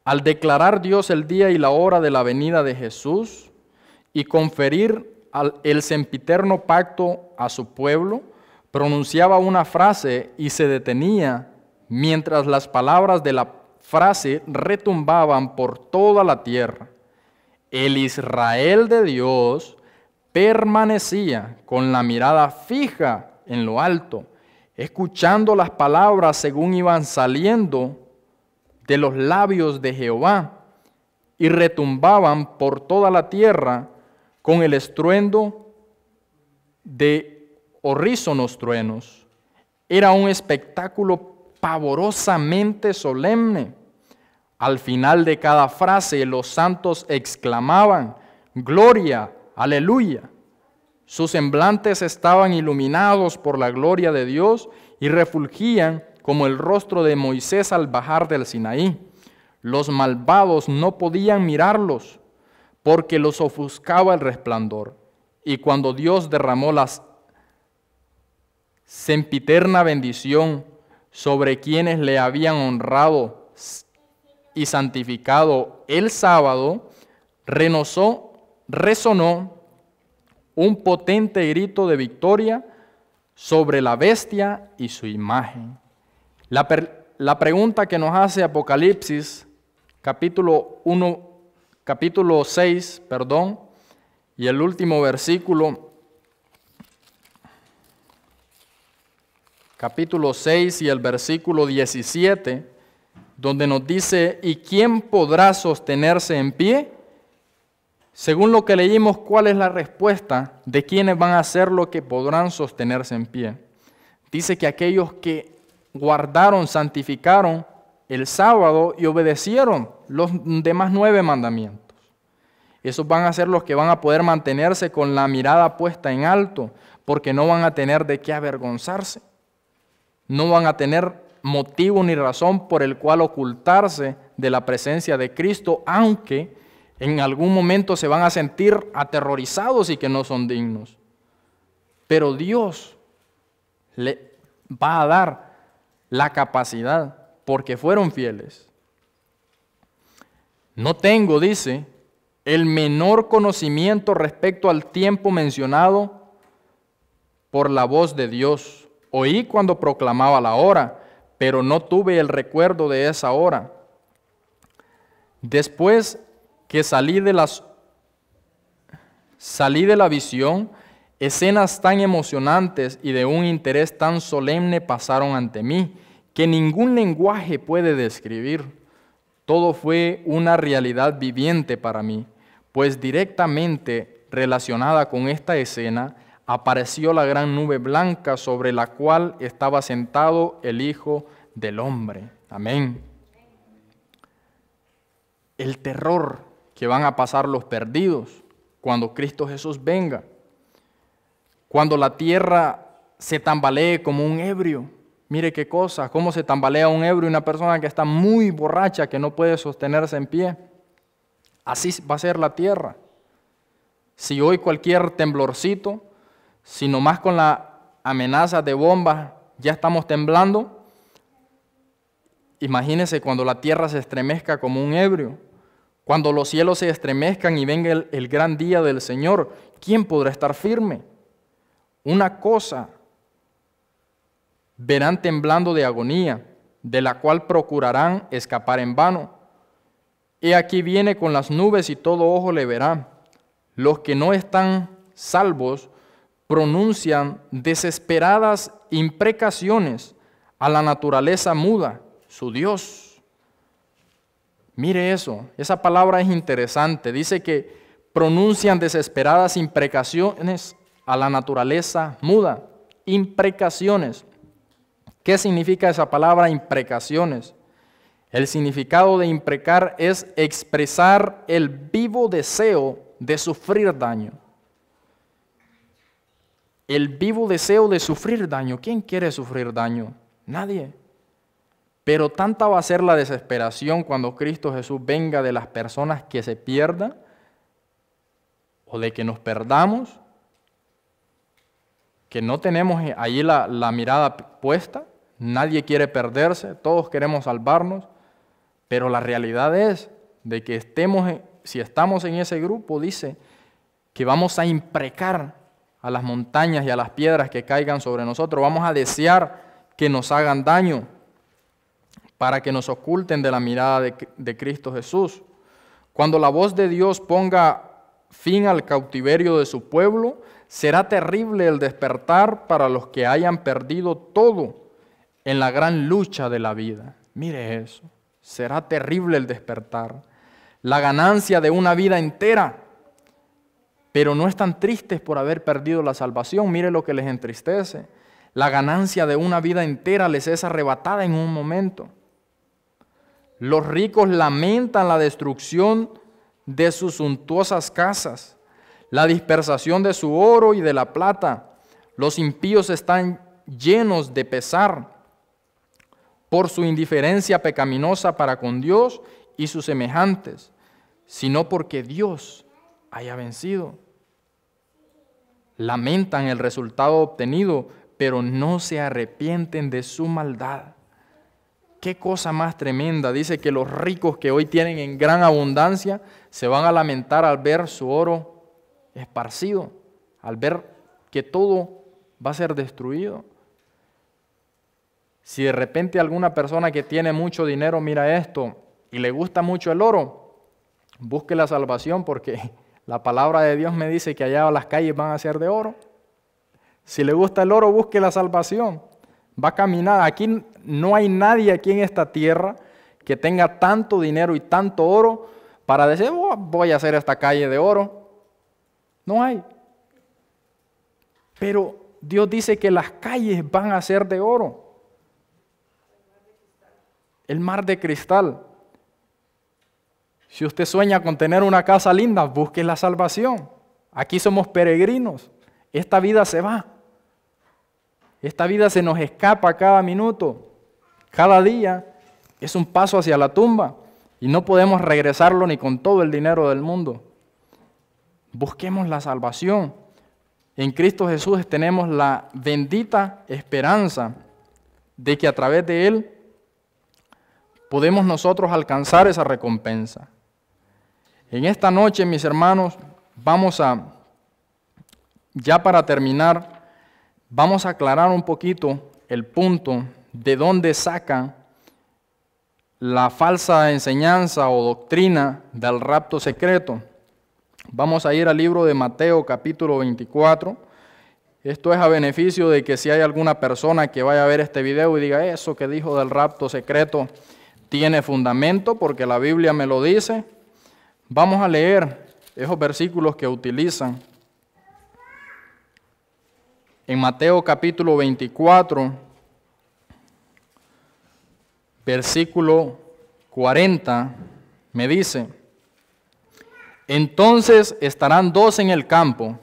Al declarar Dios el día y la hora de la venida de Jesús y conferir el sempiterno pacto a su pueblo, pronunciaba una frase y se detenía mientras las palabras de la frase retumbaban por toda la tierra. El Israel de Dios permanecía con la mirada fija en lo alto, escuchando las palabras según iban saliendo de los labios de Jehová y retumbaban por toda la tierra con el estruendo de horrísonos truenos. Era un espectáculo pavorosamente solemne. Al final de cada frase los santos exclamaban: gloria, aleluya. Sus semblantes estaban iluminados por la gloria de Dios y refulgían como el rostro de Moisés al bajar del Sinaí. Los malvados no podían mirarlos porque los ofuscaba el resplandor. Y cuando Dios derramó la sempiterna bendición sobre quienes le habían honrado y santificado el sábado, resonó un potente grito de victoria sobre la bestia y su imagen. La pregunta que nos hace Apocalipsis, capítulo 6, y el último versículo, capítulo 6 y el versículo 17, donde nos dice: ¿y quién podrá sostenerse en pie? Según lo que leímos, ¿cuál es la respuesta de quienes van a hacer lo que podrán sostenerse en pie? Dice que aquellos que guardaron, santificaron el sábado y obedecieron los demás 9 mandamientos. Esos van a ser los que van a poder mantenerse con la mirada puesta en alto, porque no van a tener de qué avergonzarse. No van a tener motivo ni razón por el cual ocultarse de la presencia de Cristo, aunque en algún momento se van a sentir aterrorizados y que no son dignos. Pero Dios le va a dar la capacidad porque fueron fieles. No tengo, dice, el menor conocimiento respecto al tiempo mencionado por la voz de Dios. Oí cuando proclamaba la hora, pero no tuve el recuerdo de esa hora. Después que salí de la visión, escenas tan emocionantes y de un interés tan solemne pasaron ante mí, que ningún lenguaje puede describir. Todo fue una realidad viviente para mí, pues directamente relacionada con esta escena, apareció la gran nube blanca sobre la cual estaba sentado el Hijo del Hombre. Amén. El terror que van a pasar los perdidos cuando Cristo Jesús venga, cuando la tierra se tambalee como un ebrio. Mire qué cosa, cómo se tambalea un ebrio, una persona que está muy borracha, que no puede sostenerse en pie. Así va a ser la tierra. Si hoy cualquier temblorcito, si nomás con la amenaza de bombas ya estamos temblando, imagínese cuando la tierra se estremezca como un ebrio, cuando los cielos se estremezcan y venga el gran día del Señor, ¿quién podrá estar firme? Una cosa verán temblando de agonía, de la cual procurarán escapar en vano. He aquí viene con las nubes y todo ojo le verá. Los que no están salvos pronuncian desesperadas imprecaciones a la naturaleza muda, su Dios. Mire eso, esa palabra es interesante. Dice que pronuncian desesperadas imprecaciones a la naturaleza muda. Imprecaciones. ¿Qué significa esa palabra imprecaciones? El significado de imprecar es expresar el vivo deseo de sufrir daño. el vivo deseo de sufrir daño. ¿Quién quiere sufrir daño? Nadie. Pero tanta va a ser la desesperación cuando Cristo Jesús venga de las personas que se pierdan o de que nos perdamos, que no tenemos allí la mirada puesta. Nadie quiere perderse, todos queremos salvarnos, pero la realidad es de que si estamos en ese grupo, dice que vamos a imprecar a las montañas y a las piedras que caigan sobre nosotros, vamos a desear que nos hagan daño para que nos oculten de la mirada de Cristo Jesús. Cuando la voz de Dios ponga fin al cautiverio de su pueblo, será terrible el despertar para los que hayan perdido todo en la gran lucha de la vida. Mire eso, será terrible el despertar. La ganancia de una vida entera, pero no están tristes por haber perdido la salvación. Mire lo que les entristece. La ganancia de una vida entera les es arrebatada en un momento. Los ricos lamentan la destrucción de sus suntuosas casas, la dispersación de su oro y de la plata. Los impíos están llenos de pesar por su indiferencia pecaminosa para con Dios y sus semejantes, sino porque Dios haya vencido. Lamentan el resultado obtenido, pero no se arrepienten de su maldad. Qué cosa más tremenda. Dice que los ricos que hoy tienen en gran abundancia se van a lamentar al ver su oro esparcido, al ver que todo va a ser destruido. Si de repente alguna persona que tiene mucho dinero mira esto y le gusta mucho el oro, busque la salvación, porque la palabra de Dios me dice que allá las calles van a ser de oro. Si le gusta el oro, busque la salvación. Va a caminar. Aquí no hay nadie aquí en esta tierra que tenga tanto dinero y tanto oro para decir, voy a hacer esta calle de oro. No hay. Pero Dios dice que las calles van a ser de oro. El mar de cristal. Si usted sueña con tener una casa linda, busque la salvación. Aquí somos peregrinos. Esta vida se va. Esta vida se nos escapa cada minuto. Cada día es un paso hacia la tumba y no podemos regresarlo ni con todo el dinero del mundo. Busquemos la salvación. En Cristo Jesús tenemos la bendita esperanza de que a través de Él podemos nosotros alcanzar esa recompensa. En esta noche, mis hermanos, ya para terminar, vamos a aclarar un poquito el punto de dónde sacan la falsa enseñanza o doctrina del rapto secreto. Vamos a ir al libro de Mateo capítulo 24. Esto es a beneficio de que si hay alguna persona que vaya a ver este video y diga, eso que dijo del rapto secreto tiene fundamento porque la Biblia me lo dice. Vamos a leer esos versículos que utilizan. En Mateo capítulo 24, versículo 40, me dice, entonces estarán dos en el campo.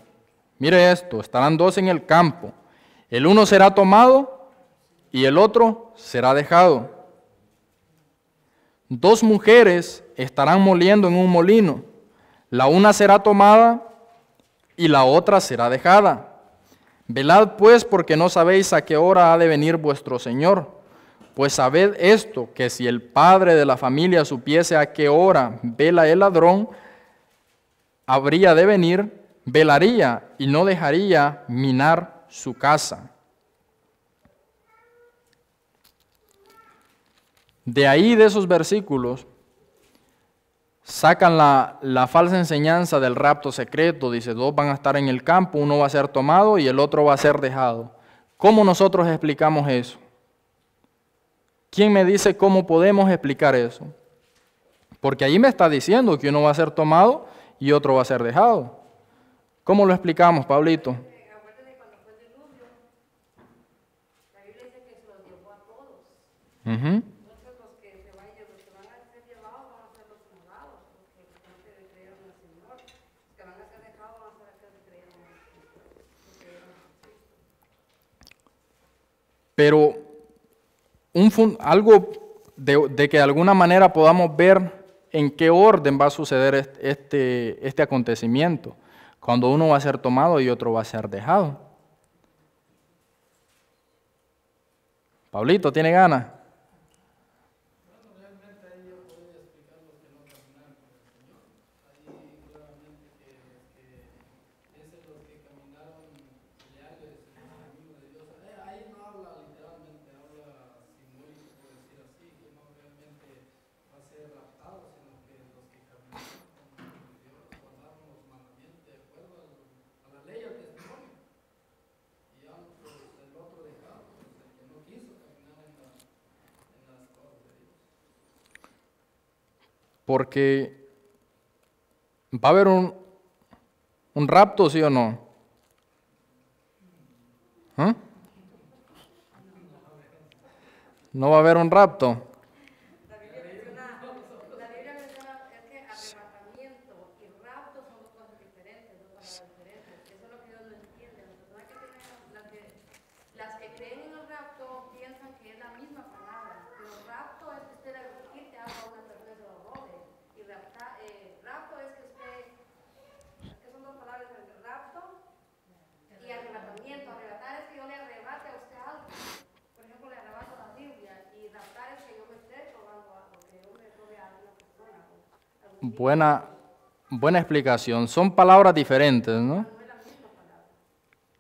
Mire esto, estarán dos en el campo. El uno será tomado y el otro será dejado. Dos mujeres estarán moliendo en un molino. La una será tomada y la otra será dejada. Velad pues, porque no sabéis a qué hora ha de venir vuestro Señor. Pues sabed esto, que si el padre de la familia supiese a qué hora vela el ladrón, habría de venir, velaría y no dejaría minar su casa. De ahí, de esos versículos, sacan la falsa enseñanza del rapto secreto. Dice, dos van a estar en el campo, uno va a ser tomado y el otro va a ser dejado. ¿Cómo nosotros explicamos eso? ¿Quién me dice cómo podemos explicar eso? Porque ahí me está diciendo que uno va a ser tomado y otro va a ser dejado. ¿Cómo lo explicamos, Pablito? Acuérdate cuando fue el diluvio, la Biblia dice que se los llevó a todos. Entonces los que van a ser llevados van a ser los tomados, porque los que no creyeron al Señor. Los que van a ser dejados van a ser aquellos que creyeron al Señor. Pero algo de que de alguna manera podamos ver en qué orden va a suceder este acontecimiento, cuando uno va a ser tomado y otro va a ser dejado. Pablito, ¿tiene ganas? Porque va a haber un rapto, ¿sí o no? ¿Ah? ¿No va a haber un rapto? La Biblia menciona es que arrebatamiento y rapto son dos cosas diferentes, dos palabras diferentes. Eso es lo que Dios no entiende. Las personas las que creen en el rapto piensan que es la misma palabra. Pero rapto es que usted al irte haga una persona se lo robe. Y rapto es que usted, es que son dos palabras diferentes. Rapto y arrebatamiento. Arrebatar es que yo le arrebate a usted algo. Por ejemplo, le arrebato la Biblia. Y raptar es que yo me esté robando algo, que yo me robe a alguna persona. Buena explicación. Son palabras diferentes, ¿no?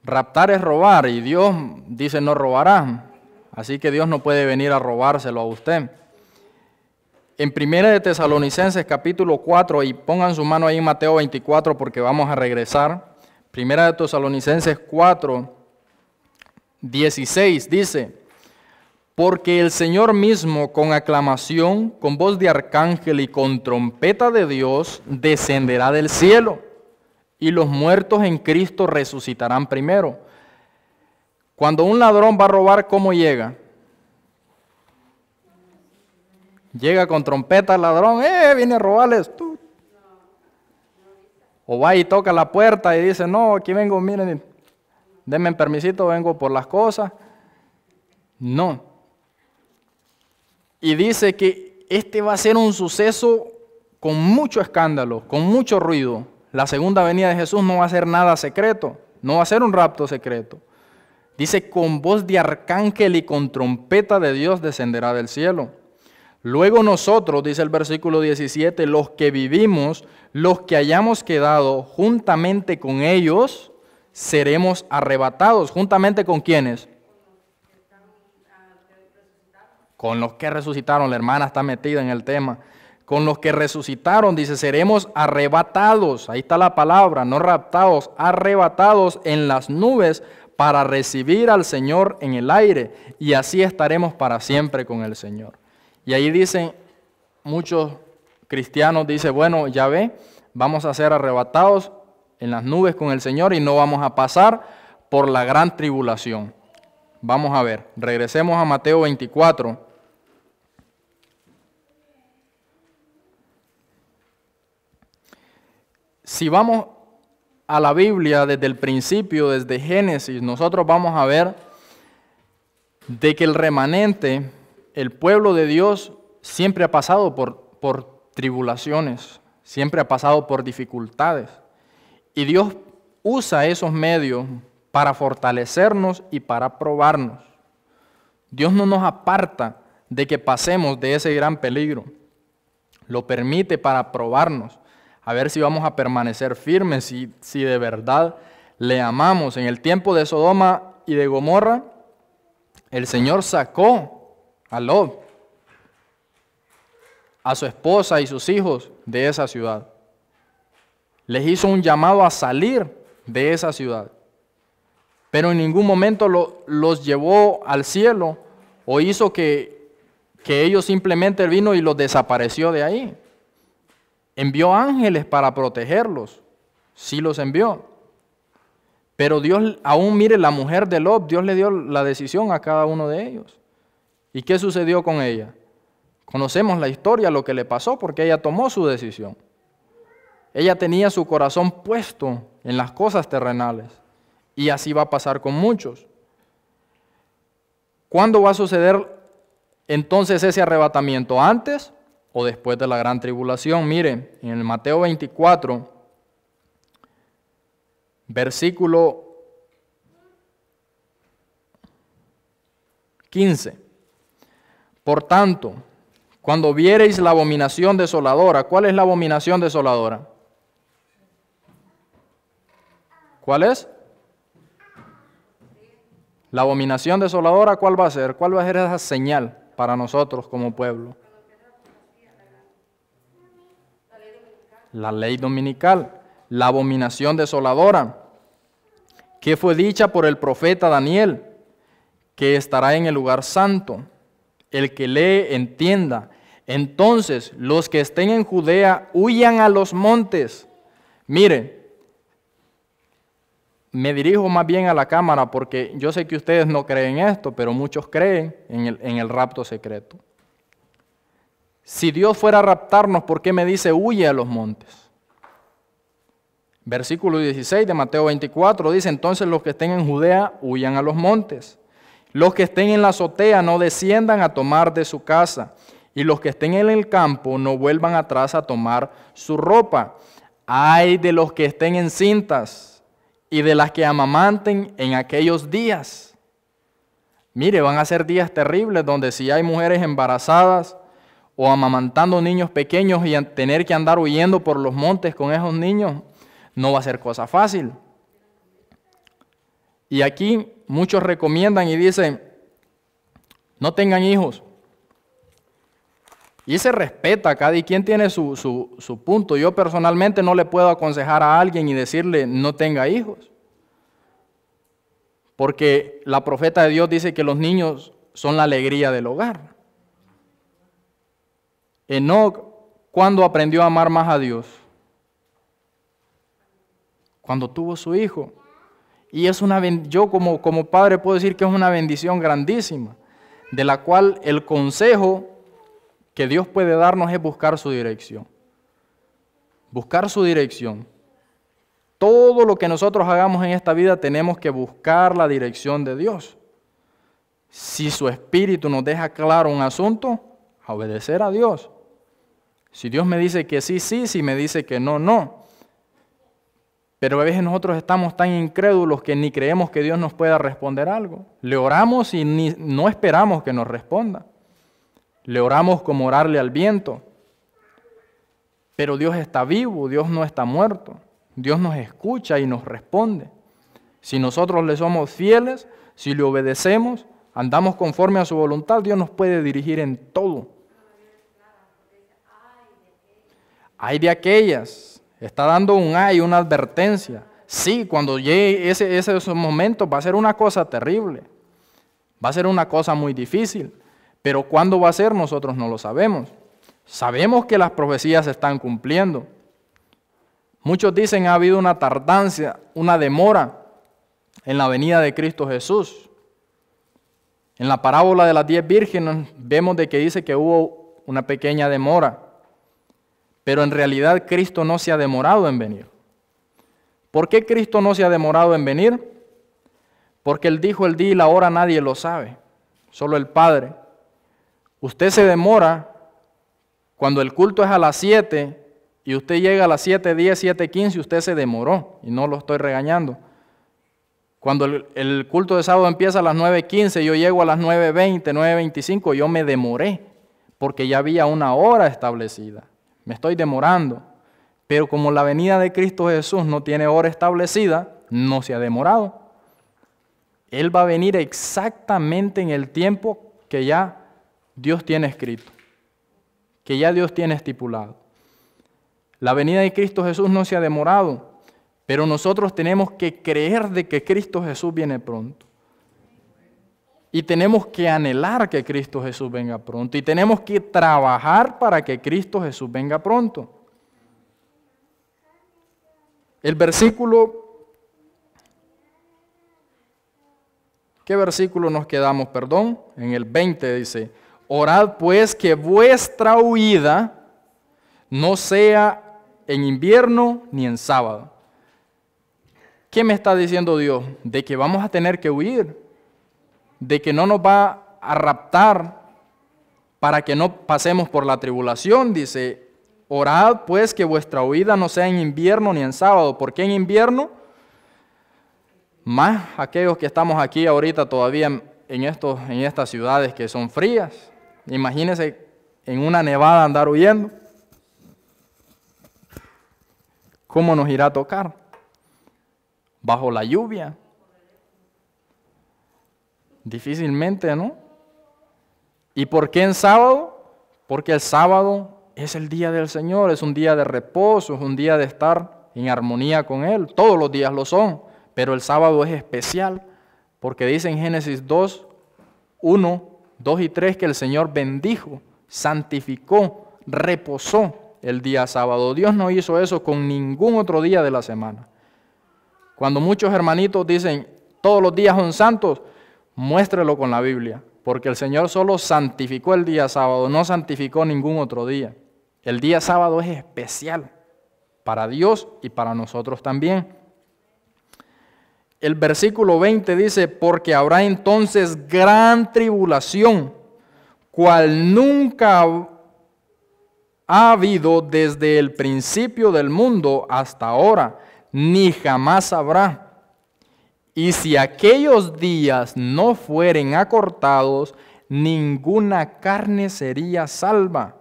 Raptar es robar y Dios dice no robarás. Así que Dios no puede venir a robárselo a usted. En 1 de Tesalonicenses capítulo 4, y pongan su mano ahí en Mateo 24 porque vamos a regresar. 1 de Tesalonicenses 4, 16 dice: porque el Señor mismo con aclamación, con voz de arcángel y con trompeta de Dios descenderá del cielo, y los muertos en Cristo resucitarán primero. Cuando un ladrón va a robar, ¿cómo llega? Llega con trompeta el ladrón, viene a robarles. Tú. O va y toca la puerta y dice, no, aquí vengo, miren, denme permisito, vengo por las cosas. No. Y dice que este va a ser un suceso con mucho escándalo, con mucho ruido. La segunda venida de Jesús no va a ser nada secreto, no va a ser un rapto secreto. Dice, con voz de arcángel y con trompeta de Dios descenderá del cielo. Luego nosotros, dice el versículo 17, los que vivimos, los que hayamos quedado juntamente con ellos, seremos arrebatados. ¿Juntamente con quiénes? Con los que resucitaron. La hermana está metida en el tema. Con los que resucitaron, dice, seremos arrebatados. Ahí está la palabra, no raptados, arrebatados en las nubes para recibir al Señor en el aire. Y así estaremos para siempre con el Señor. Y ahí dicen muchos cristianos, dice, bueno, ya ve, vamos a ser arrebatados en las nubes con el Señor y no vamos a pasar por la gran tribulación. Vamos a ver, regresemos a Mateo 24. Si vamos a la Biblia desde el principio, desde Génesis, nosotros vamos a ver de que el remanente, el pueblo de Dios, siempre ha pasado por tribulaciones, siempre ha pasado por dificultades. Y Dios usa esos medios para fortalecernos y para probarnos. Dios no nos aparta de que pasemos de ese gran peligro. Lo permite para probarnos, a ver si vamos a permanecer firmes, si de verdad le amamos. En el tiempo de Sodoma y de Gomorra, el Señor sacó a Lot, a su esposa y sus hijos de esa ciudad. Les hizo un llamado a salir de esa ciudad. Pero en ningún momento los llevó al cielo o hizo que ellos simplemente vino y los desapareció de ahí. Envió ángeles para protegerlos. Sí los envió. Pero Dios, aún mire la mujer de Lot, Dios le dio la decisión a cada uno de ellos. ¿Y qué sucedió con ella? Conocemos la historia, lo que le pasó, porque ella tomó su decisión. Ella tenía su corazón puesto en las cosas terrenales. Y así va a pasar con muchos. ¿Cuándo va a suceder entonces ese arrebatamiento? ¿Antes o después de la gran tribulación? Miren, en el Mateo 24, versículo 15. Por tanto, cuando viereis la abominación desoladora, ¿cuál es la abominación desoladora? ¿Cuál es? La abominación desoladora, ¿cuál va a ser? ¿Cuál va a ser esa señal para nosotros como pueblo? La ley dominical, la abominación desoladora, que fue dicha por el profeta Daniel, que estará en el lugar santo. El que lee, entienda. Entonces, los que estén en Judea, huyan a los montes. Mire, me dirijo más bien a la cámara porque yo sé que ustedes no creen esto, pero muchos creen en el rapto secreto. Si Dios fuera a raptarnos, ¿por qué me dice huye a los montes? Versículo 16 de Mateo 24 dice, entonces los que estén en Judea, huyan a los montes. Los que estén en la azotea no desciendan a tomar de su casa, y los que estén en el campo no vuelvan atrás a tomar su ropa. Ay de los que estén encintas y de las que amamanten en aquellos días. Mire, van a ser días terribles donde si hay mujeres embarazadas o amamantando niños pequeños y tener que andar huyendo por los montes con esos niños, no va a ser cosa fácil. Y aquí muchos recomiendan y dicen, no tengan hijos. Y se respeta, cada quien tiene su punto. Yo personalmente no le puedo aconsejar a alguien y decirle no tenga hijos. Porque la profeta de Dios dice que los niños son la alegría del hogar. Enoc, ¿cuándo aprendió a amar más a Dios? Cuando tuvo su hijo. Y es yo como padre puedo decir que es una bendición grandísima, de la cual el consejo que Dios puede darnos es buscar su dirección. Buscar su dirección. Todo lo que nosotros hagamos en esta vida tenemos que buscar la dirección de Dios. Si su Espíritu nos deja claro un asunto, a obedecer a Dios. Si Dios me dice que sí, sí, si me dice que no, no. Pero a veces nosotros estamos tan incrédulos que ni creemos que Dios nos pueda responder algo. Le oramos y no esperamos que nos responda. Le oramos como orarle al viento. Pero Dios está vivo, Dios no está muerto. Dios nos escucha y nos responde. Si nosotros le somos fieles, si le obedecemos, andamos conforme a su voluntad, Dios nos puede dirigir en todo. Ay de aquellas. Está dando un ay, una advertencia. Sí, cuando llegue esos momentos va a ser una cosa terrible. Va a ser una cosa muy difícil. Pero ¿cuándo va a ser? Nosotros no lo sabemos. Sabemos que las profecías se están cumpliendo. Muchos dicen ha habido una tardancia, una demora en la venida de Cristo Jesús. En la parábola de las 10 vírgenes vemos de que dice que hubo una pequeña demora. Pero en realidad Cristo no se ha demorado en venir. ¿Por qué Cristo no se ha demorado en venir? Porque Él dijo el día y la hora nadie lo sabe, solo el Padre. Usted se demora cuando el culto es a las 7 y usted llega a las 7:10, 7:15, usted se demoró y no lo estoy regañando. Cuando el culto de sábado empieza a las 9:15, yo llego a las 9:20, 9:25, yo me demoré porque ya había una hora establecida. Me estoy demorando, pero como la venida de Cristo Jesús no tiene hora establecida, no se ha demorado. Él va a venir exactamente en el tiempo que ya Dios tiene escrito, que ya Dios tiene estipulado. La venida de Cristo Jesús no se ha demorado, pero nosotros tenemos que creer de que Cristo Jesús viene pronto. Y tenemos que anhelar que Cristo Jesús venga pronto. Y tenemos que trabajar para que Cristo Jesús venga pronto. El versículo... ¿Qué versículo nos quedamos? Perdón. En el 20 dice, orad pues que vuestra huida no sea en invierno ni en sábado. ¿Qué me está diciendo Dios? De que vamos a tener que huir. De que no nos va a raptar para que no pasemos por la tribulación. Dice, orad pues que vuestra huida no sea en invierno ni en sábado. ¿Por qué en invierno? Más aquellos que estamos aquí ahorita todavía en estas ciudades que son frías. Imagínense en una nevada andar huyendo. ¿Cómo nos irá a tocar? Bajo la lluvia. Difícilmente, ¿no? ¿Y por qué en sábado? Porque el sábado es el día del Señor, es un día de reposo, es un día de estar en armonía con Él. Todos los días lo son, pero el sábado es especial, porque dice en Génesis 2, 1, 2 y 3 que el Señor bendijo, santificó, reposó el día sábado. Dios no hizo eso con ningún otro día de la semana. Cuando muchos hermanitos dicen, todos los días son santos, muéstrelo con la Biblia, porque el Señor solo santificó el día sábado, no santificó ningún otro día. El día sábado es especial para Dios y para nosotros también. El versículo 20 dice, porque habrá entonces gran tribulación, cual nunca ha habido desde el principio del mundo hasta ahora, ni jamás habrá. Y si aquellos días no fueren acortados, ninguna carne sería salva.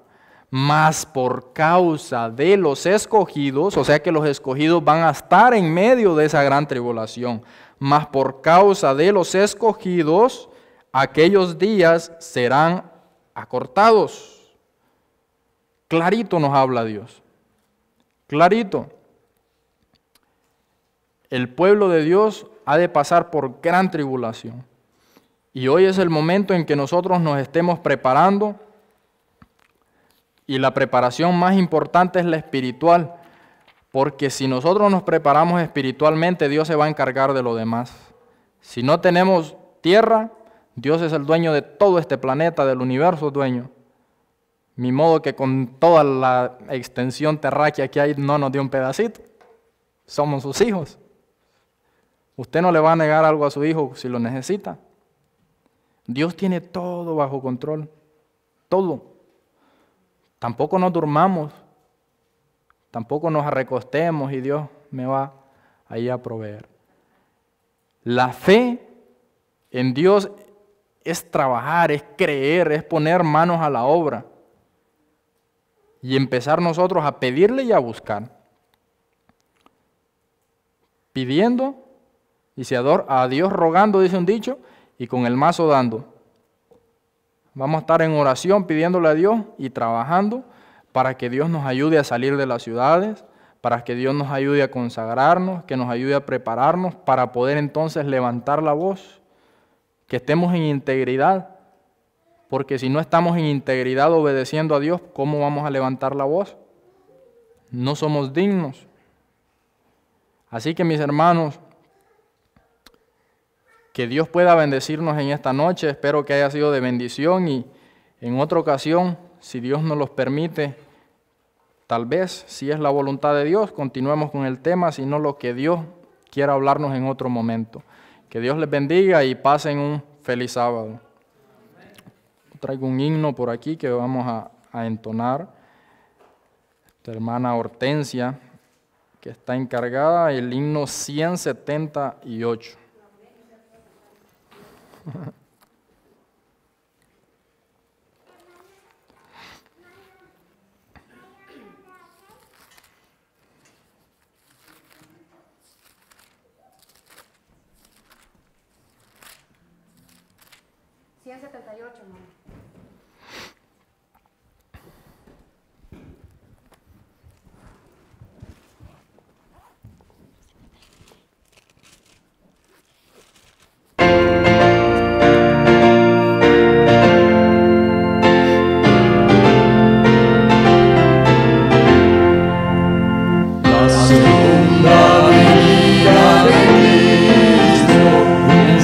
Mas por causa de los escogidos, o sea que los escogidos van a estar en medio de esa gran tribulación, mas por causa de los escogidos, aquellos días serán acortados. Clarito nos habla Dios, clarito. El pueblo de Dios ha de pasar por gran tribulación. Y hoy es el momento en que nosotros nos estemos preparando. Y la preparación más importante es la espiritual. Porque si nosotros nos preparamos espiritualmente, Dios se va a encargar de lo demás. Si no tenemos tierra, Dios es el dueño de todo este planeta, del universo dueño. Ni modo que con toda la extensión terráquea que hay no nos dio un pedacito. Somos sus hijos. Usted no le va a negar algo a su hijo si lo necesita. Dios tiene todo bajo control, todo. Tampoco nos durmamos, tampoco nos recostemos y Dios me va ahí a proveer. La fe en Dios es trabajar, es creer, es poner manos a la obra y empezar nosotros a pedirle y a buscar. Pidiendo y a Dios rogando, dice un dicho, y con el mazo dando. Vamos a estar en oración pidiéndole a Dios y trabajando para que Dios nos ayude a salir de las ciudades, para que Dios nos ayude a consagrarnos, que nos ayude a prepararnos para poder entonces levantar la voz, que estemos en integridad, porque si no estamos en integridad obedeciendo a Dios, ¿cómo vamos a levantar la voz? No somos dignos. Así que mis hermanos, que Dios pueda bendecirnos en esta noche. Espero que haya sido de bendición y en otra ocasión, si Dios nos los permite, tal vez, si es la voluntad de Dios, continuemos con el tema, si no lo que Dios quiera hablarnos en otro momento. Que Dios les bendiga y pasen un feliz sábado. Traigo un himno por aquí que vamos a entonar. Esta hermana Hortensia, que está encargada, el himno 178.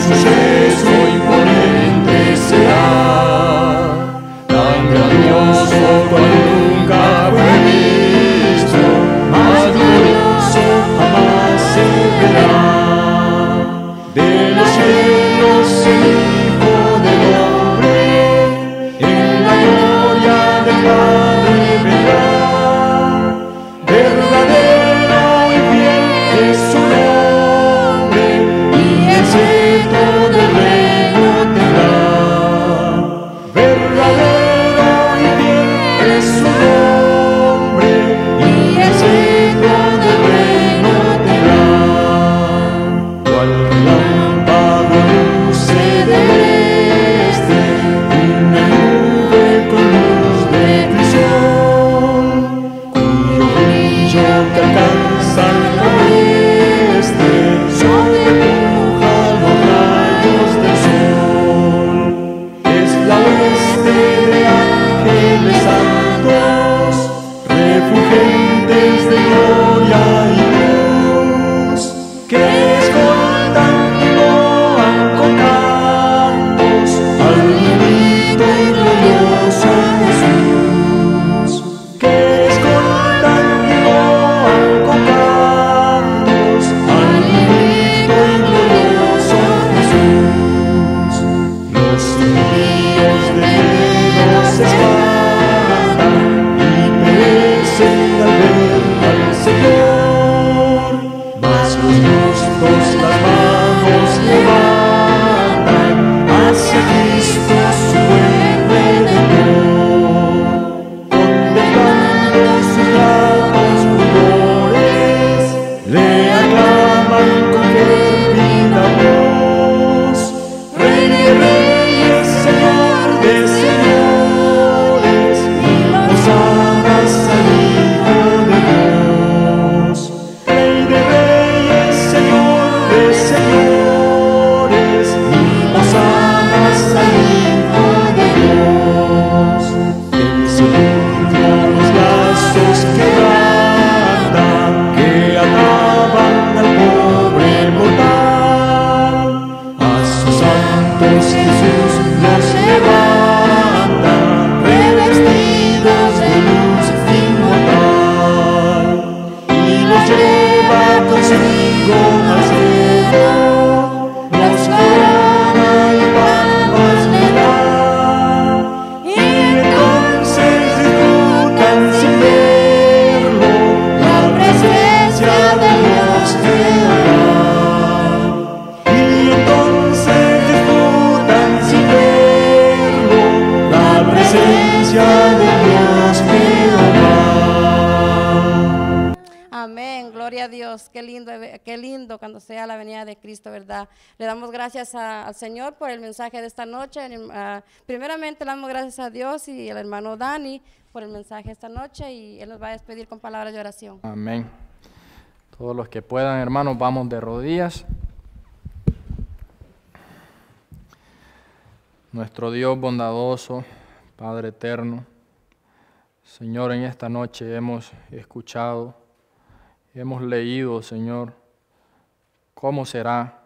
Suceso imponente será. de ángeles santos, refulgentes de gloria y luz, que escoltan y loan con cantos al bendito y glorioso Jesús. Que escoltan y loan con cantos al bendito y glorioso Jesús. Los impíos de Dios se espantan y perecen al ver al Señor, mas los justos las manos levantan hacia Cristo su buen Redentor, contemplando sus gratos fulgores, le aclaman con fervida voz: Rey de reyes, Señor de señores, y hosanas al Hijo de Dios. Rey de reyes, Señor de señores, y hosanas al Hijo de Dios. El sepulcro los lazos quebrantan, que ataban al pobre mortal. A sus santos Jesús los levanta, revestidos de luz inmortal, y los lleva consigo al cielo, los corona y palmas le da, y entonces disfrutan sin verlo la presencia de Dios Jehová. Y entonces disfrutan sin verlo la presencia de Dios Jehová. Amén, gloria a Dios, qué lindo cuando sea la venida de Cristo, ¿verdad? Le damos gracias al Señor por el mensaje de esta noche. Primeramente le damos gracias a Dios y al hermano Dani por el mensaje esta noche, y él nos va a despedir con palabras de oración. Amén. Todos los que puedan, hermanos, vamos de rodillas. Nuestro Dios bondadoso, Padre eterno, Señor, en esta noche hemos escuchado, hemos leído, Señor, cómo será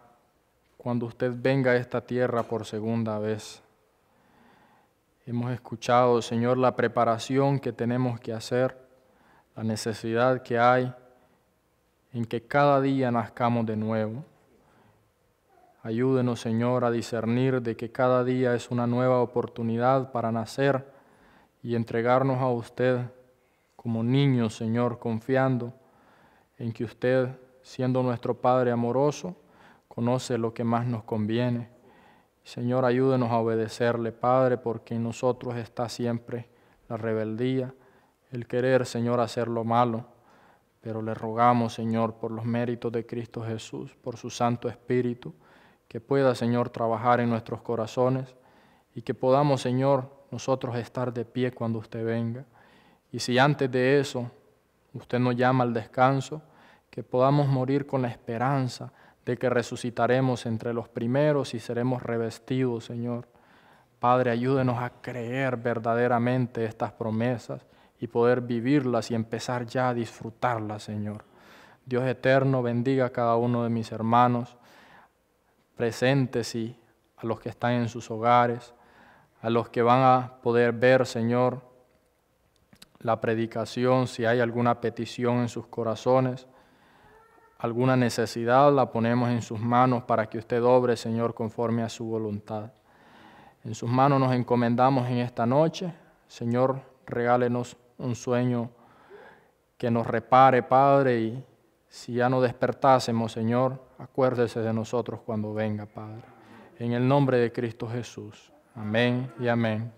cuando usted venga a esta tierra por segunda vez. Hemos escuchado, Señor, la preparación que tenemos que hacer, la necesidad que hay en que cada día nazcamos de nuevo. Ayúdenos, Señor, a discernir de que cada día es una nueva oportunidad para nacer y entregarnos a usted como niños, Señor, confiando en que usted, siendo nuestro Padre amoroso, conoce lo que más nos conviene. Señor, ayúdenos a obedecerle, Padre, porque en nosotros está siempre la rebeldía, el querer, Señor, hacer lo malo. Pero le rogamos, Señor, por los méritos de Cristo Jesús, por su Santo Espíritu, que pueda, Señor, trabajar en nuestros corazones y que podamos, Señor, nosotros estar de pie cuando usted venga. Y si antes de eso usted nos llama al descanso, que podamos morir con la esperanza de que resucitaremos entre los primeros y seremos revestidos, Señor. Padre, ayúdenos a creer verdaderamente estas promesas y poder vivirlas y empezar ya a disfrutarlas, Señor. Dios eterno, bendiga a cada uno de mis hermanos presentes y a los que están en sus hogares, a los que van a poder ver, Señor, la predicación, si hay alguna petición en sus corazones, alguna necesidad, la ponemos en sus manos para que usted obre, Señor, conforme a su voluntad. En sus manos nos encomendamos en esta noche. Señor, regálenos un sueño que nos repare, Padre, y si ya no despertásemos, Señor, acuérdese de nosotros cuando venga, Padre. En el nombre de Cristo Jesús. Amén y amén.